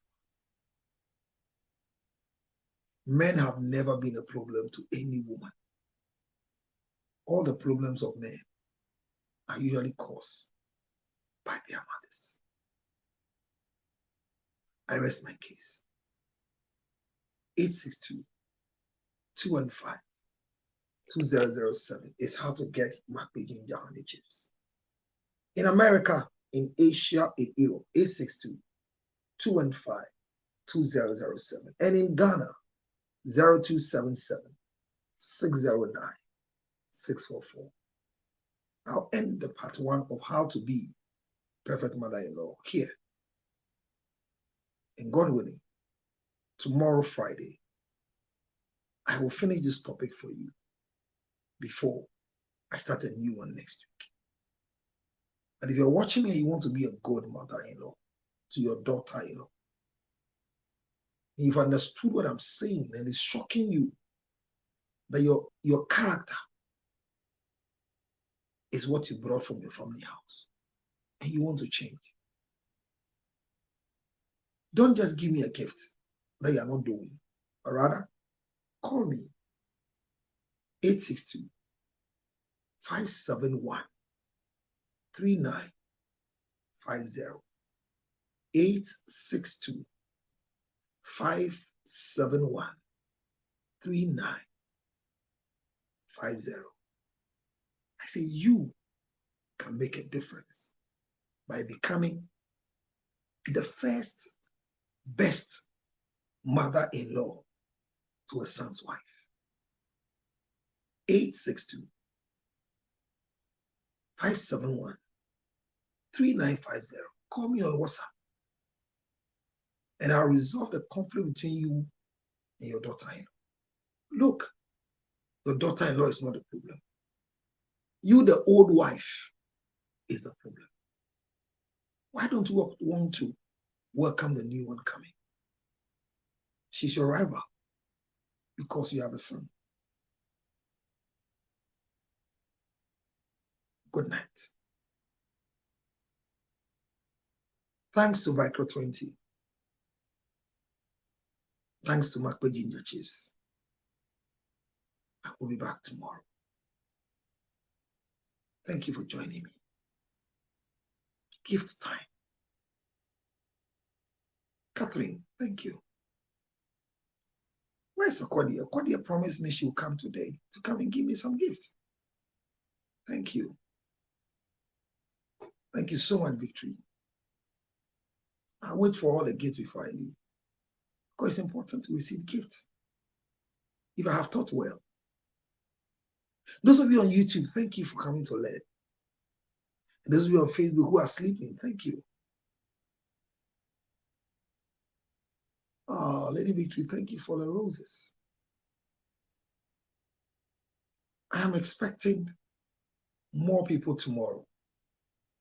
are? Men have never been a problem to any woman. All the problems of men are usually caused by their mothers. I rest my case. 862-215-2007 is how to get Macbe Ginger honey chips. In America, in Asia, in Europe, 862-215-2007. And in Ghana, 0277-609-644. I'll end the part 1 of how to be perfect mother-in-law here. And God willing, tomorrow, Friday, I will finish this topic for you before I start a new one next week. And if you're watching me and you want to be a good mother-in-law to your daughter-in-law, you've understood what I'm saying and it's shocking you that your character is what you brought from your family house and you want to change. Don't just give me a gift that you are not doing, but rather call me 862-571-3950. 862-571-3950. I say you can make a difference by becoming the first best mother-in-law to a son's wife. 862-571-3950. Call me on WhatsApp and I'll resolve the conflict between you and your daughter-in-law. Look, your daughter-in-law is not the problem. You, the old wife, is the problem. Why don't you want to welcome the new one coming? She's your rival because you have a son. Good night. Thanks to Vicro 20. Thanks to Macbe Ginger Chiefs. I will be back tomorrow. Thank you for joining me. Gift time. Catherine, thank you. Where's Okodia? Okodia promised me she will come today to come and give me some gifts. Thank you. Thank you so much, Victory. I'll wait for all the gifts before I leave. Because it's important to receive gifts. If I have taught well. Those of you on YouTube, thank you for coming to learn. And those of you on Facebook who are sleeping, thank you. Oh, Lady Victory, thank you for the roses. I am expecting more people tomorrow.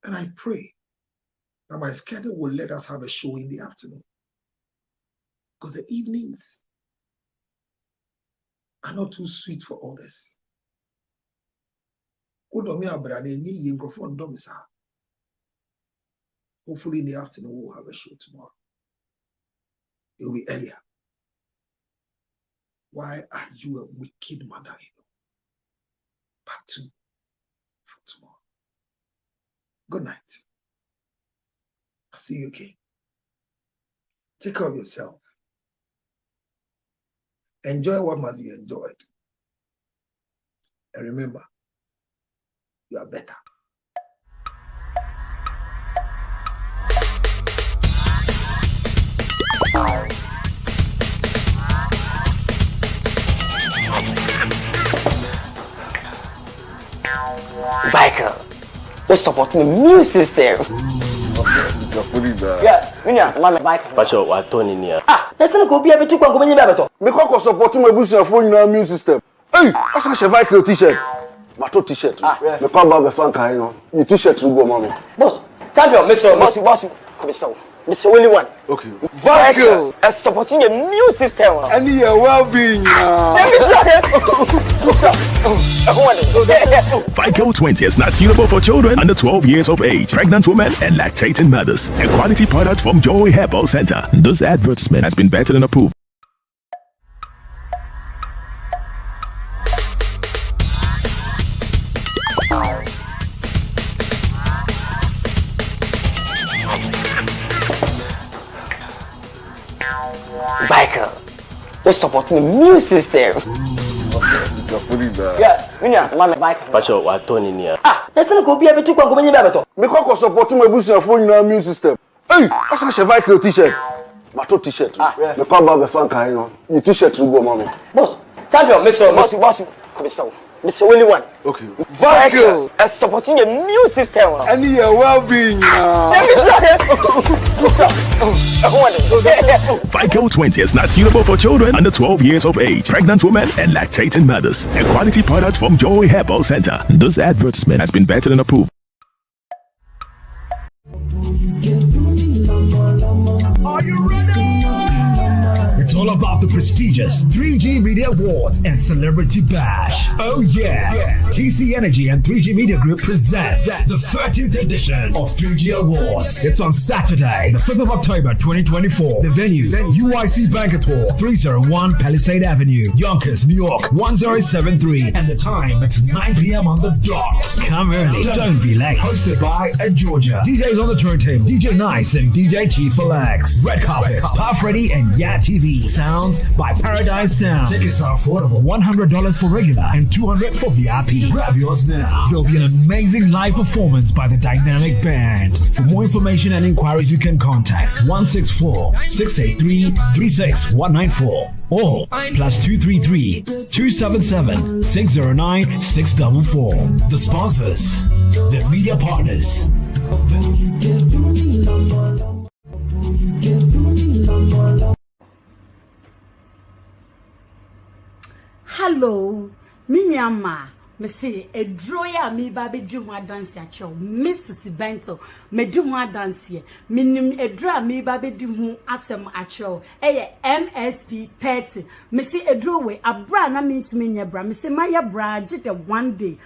And I pray that my schedule will let us have a show in the afternoon. Because the evenings are not too sweet for others. Hopefully in the afternoon we'll have a show tomorrow. It will be earlier. Why are you a wicked mother? Part 2 for tomorrow. Good night. I'll see you again. Take care of yourself. Enjoy what must be enjoyed. And remember, you are better.
Biker, let's support the immune system. Yeah, man, Biker.
Pacho, what Tony near?
Let's not go be able to go in the
Me kwa support my boost phone na immune system. Hey, asa ka Viker t-shirt. Mato t-shirt. Me kwa ba be fan kan no. Ni t-shirt go mama.
Boss, champion, boss, Mr. Willie one.
Okay.
Viker, supporting the immune system.
And your well-being.
Vico 20 is not suitable for children under 12 years of age, pregnant women, and lactating mothers. A quality product from Joy Herbal Center. This advertisement has been vetted and approved.
Biker, let's support the immune system. Yeah, man, Biker.
Pacho, what Tony near?
Let's not go be able to go in the
Me kwa support my boost phone na immune system. Hey, asa ka Viker t-shirt. Mato t-shirt. Me kwa ba be fan kan no. Ni t-shirt go mama.
Boss, champion, Mr. Willie one.
Okay.
Viker, supporting the immune system.
And your well-being.
Vico 20 is not suitable for children under 12 years of age, pregnant women, and lactating mothers. A quality product from Joy Herbal Center. This advertisement has been vetted and approved.
Are you ready? It's all about the prestigious 3G Media Awards and Celebrity Bash. Oh yeah. TC Energy and 3G Media Group presents the 13th edition of 3G Awards. It's on Saturday, the 5th of October 2024. The venue, UIC Banquet Hall, 301 Palisade Avenue, Yonkers, New York, 1073. And the time, it's 9 p.m. on the dot. Come early, don't be late. Hosted by Georgia. DJs on the turntable, DJ Nice and DJ Chief Alex. Red carpet, Puff Ready and Yeah TV. Sounds by Paradise Sound. Tickets are affordable. $100 for regular and $200 for VIP. Grab yours now. There'll be an amazing live performance by the dynamic band. For more information and inquiries, you can contact 164-683-36194 or +233-277-609-644. The sponsors, the media partners.
Hello, Minyama. Me say a droya me baby do ho dance ya chew Mrs. Bento me do ho dance ye minim a dra me baby do ho asem a chew MSP 30 me say a draw we abra na me ntimi nya bra me say maya bra gide one day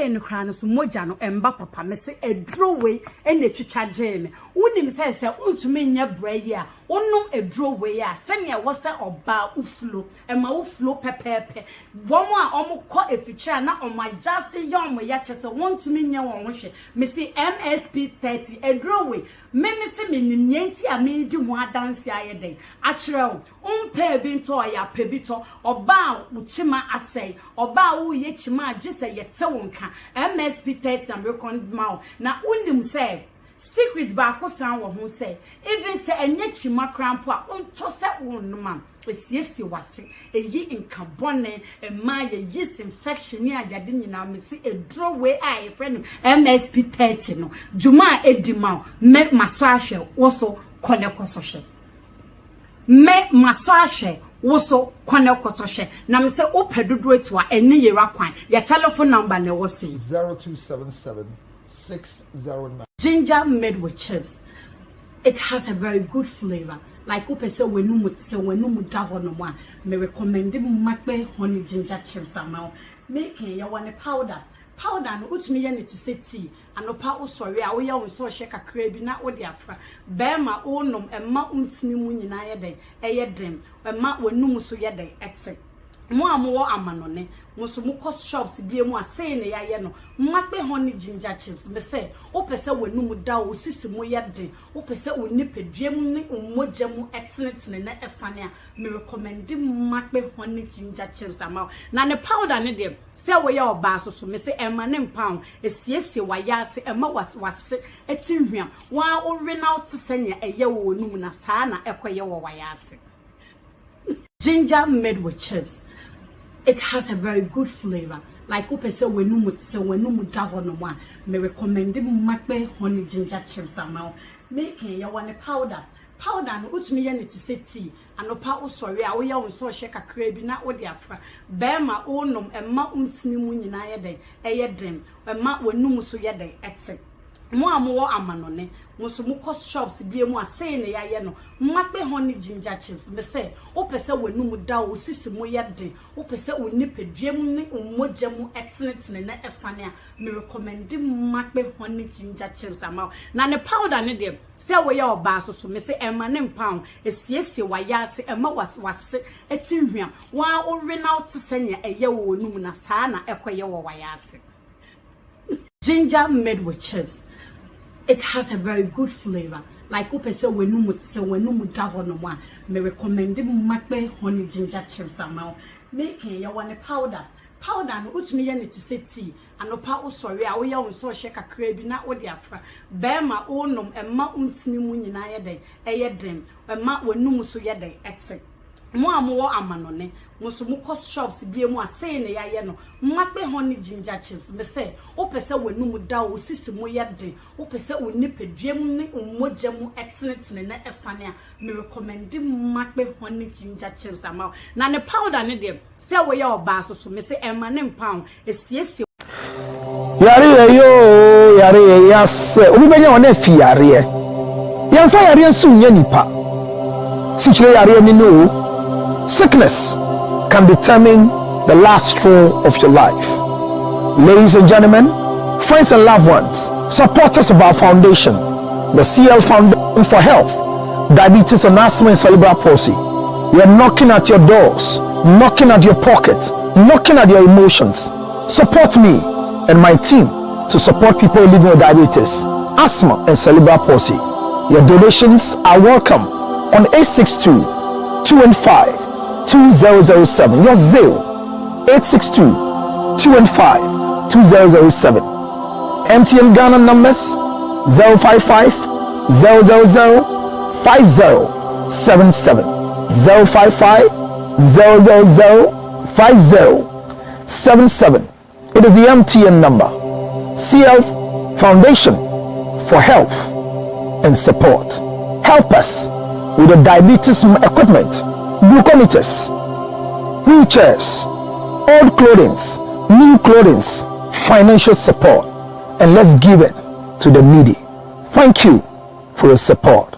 no kra no so moja no emba papa me say a draw we e na twitwa jeme wonim say untumi nya bra ye a wonnom a draw we ya senya wo say oba uflo ema uflo pepepe womo a omo ko eficha na omajase yom ya chese want to me nya won hwe me say MSP 30 edrowe me se me nyanti a me di ho adanse ayeden akrew umpe bi nto ya pebito oba uchima asay oba wo ye chima agise ye te wonka MSP 30 na record maw na unim say secret ba ko san wo ho say even say enye chima crampo a unto say wonuma esiesi wase eyi nkabone ema ye yeast infection ni ajade nyina me si edro we a ye friend MSP 30 no juma edima me maso ahwe woso kone kosohwe me maso ahwe woso kone kosohwe na me se opedodo etua ene yera kwan your telephone number na wo si
0277 609
ginger made with chips. It has a very good flavor. Like upese wenumu da hono one. Me recommend makbe honey ginger chips amount. Making ya one powder. Powder no utumi ya neti se tea. Anopa usori a woya won so hye kakra bi na wo de afra. Bema onom emma untimi mu nyina ye den. Eye dem. Emma wenum so ye den etse. Mo amowo amanone muso mu cost shops bie mu asay ne ya ye no makbe honey ginger chips me say o pese wanu da o sisi mu ye de o pese o nipaduam ne ummoja mu etnetne na efane a me recommend makbe honey ginger chips ama na ne powder ne de say we ya oba so me say ema ne pound esiesie wa ya se ema wase etinhua wa o renal tsenya eye wo nu na saa na ekoye wo wa ya se ginger made with chips. It has a very good flavor. Like upese wenumu da hono one. Me recommend makbe honey ginger chips amount. Making ya one powder. Powder no utumi ya neti se tea. Anopa usori a woya won so hye kakra bi na wo de afra. Bema onom emma untimi mu nyina ye den. Eye dem. Emma wenum so ye den etse. Mo amowo amanone muso mu cost shops bie mu asay ne ya ye no makbe honey ginger chips me say o pese wenum da o sisi mu ye de o pese o nipaduam ne ummoja mu etnetne na efane a me recommend makbe honey ginger chips ama na ne powder ne de say we ya oba so me say ema ne pound esiesie wa ya se ema wase etinhua wa o renal tsenya eye wo num na saa na ekoye wo wa ya se ginger made with chips. It has a very good flavor. Like upese wenumu da hono one. Me recommend makbe honey ginger chips amount. Making ya one powder. Powder no utumi ya neti se tea. Anopa usori a woya won so hye kakra bi na wo de afra. Bema onom emma untimi mu nyina ye den. Eye dem. Emma wenum so ye den etse. Mo amowo amanone muso mu cost shops bie mu asay ne ya ye no makbe honey ginger chips me say o pese wenum da o sisi mu ye de o pese o nipaduam ne ummoja mu etnetne na efane a me recommend makbe honey ginger chips ama na ne powder ne de say we ya oba so me say emma ne pound esiesie
yare yas obi benya wona fi yare yamfa yare nsu nya nipa sichire yare ni no. Sickness can determine the last straw of your life. Ladies and gentlemen, friends and loved ones, supporters of our foundation, the CL Foundation for Health, Diabetes and Asthma and Cerebral Palsy, we are knocking at your doors, knocking at your pocket, knocking at your emotions. Support me and my team to support people living with diabetes, asthma and cerebral palsy. Your donations are welcome on 862-215 2007. Your Zale 862-215 2007. MTN Ghana numbers 055 000 5077 055 000 5077. It is the MTN number. CL Foundation for Health and Support. Help us with the diabetes equipment, glucometers, wheelchairs, old clothing, new clothing, financial support, and let's give it to the needy. Thank you for your support.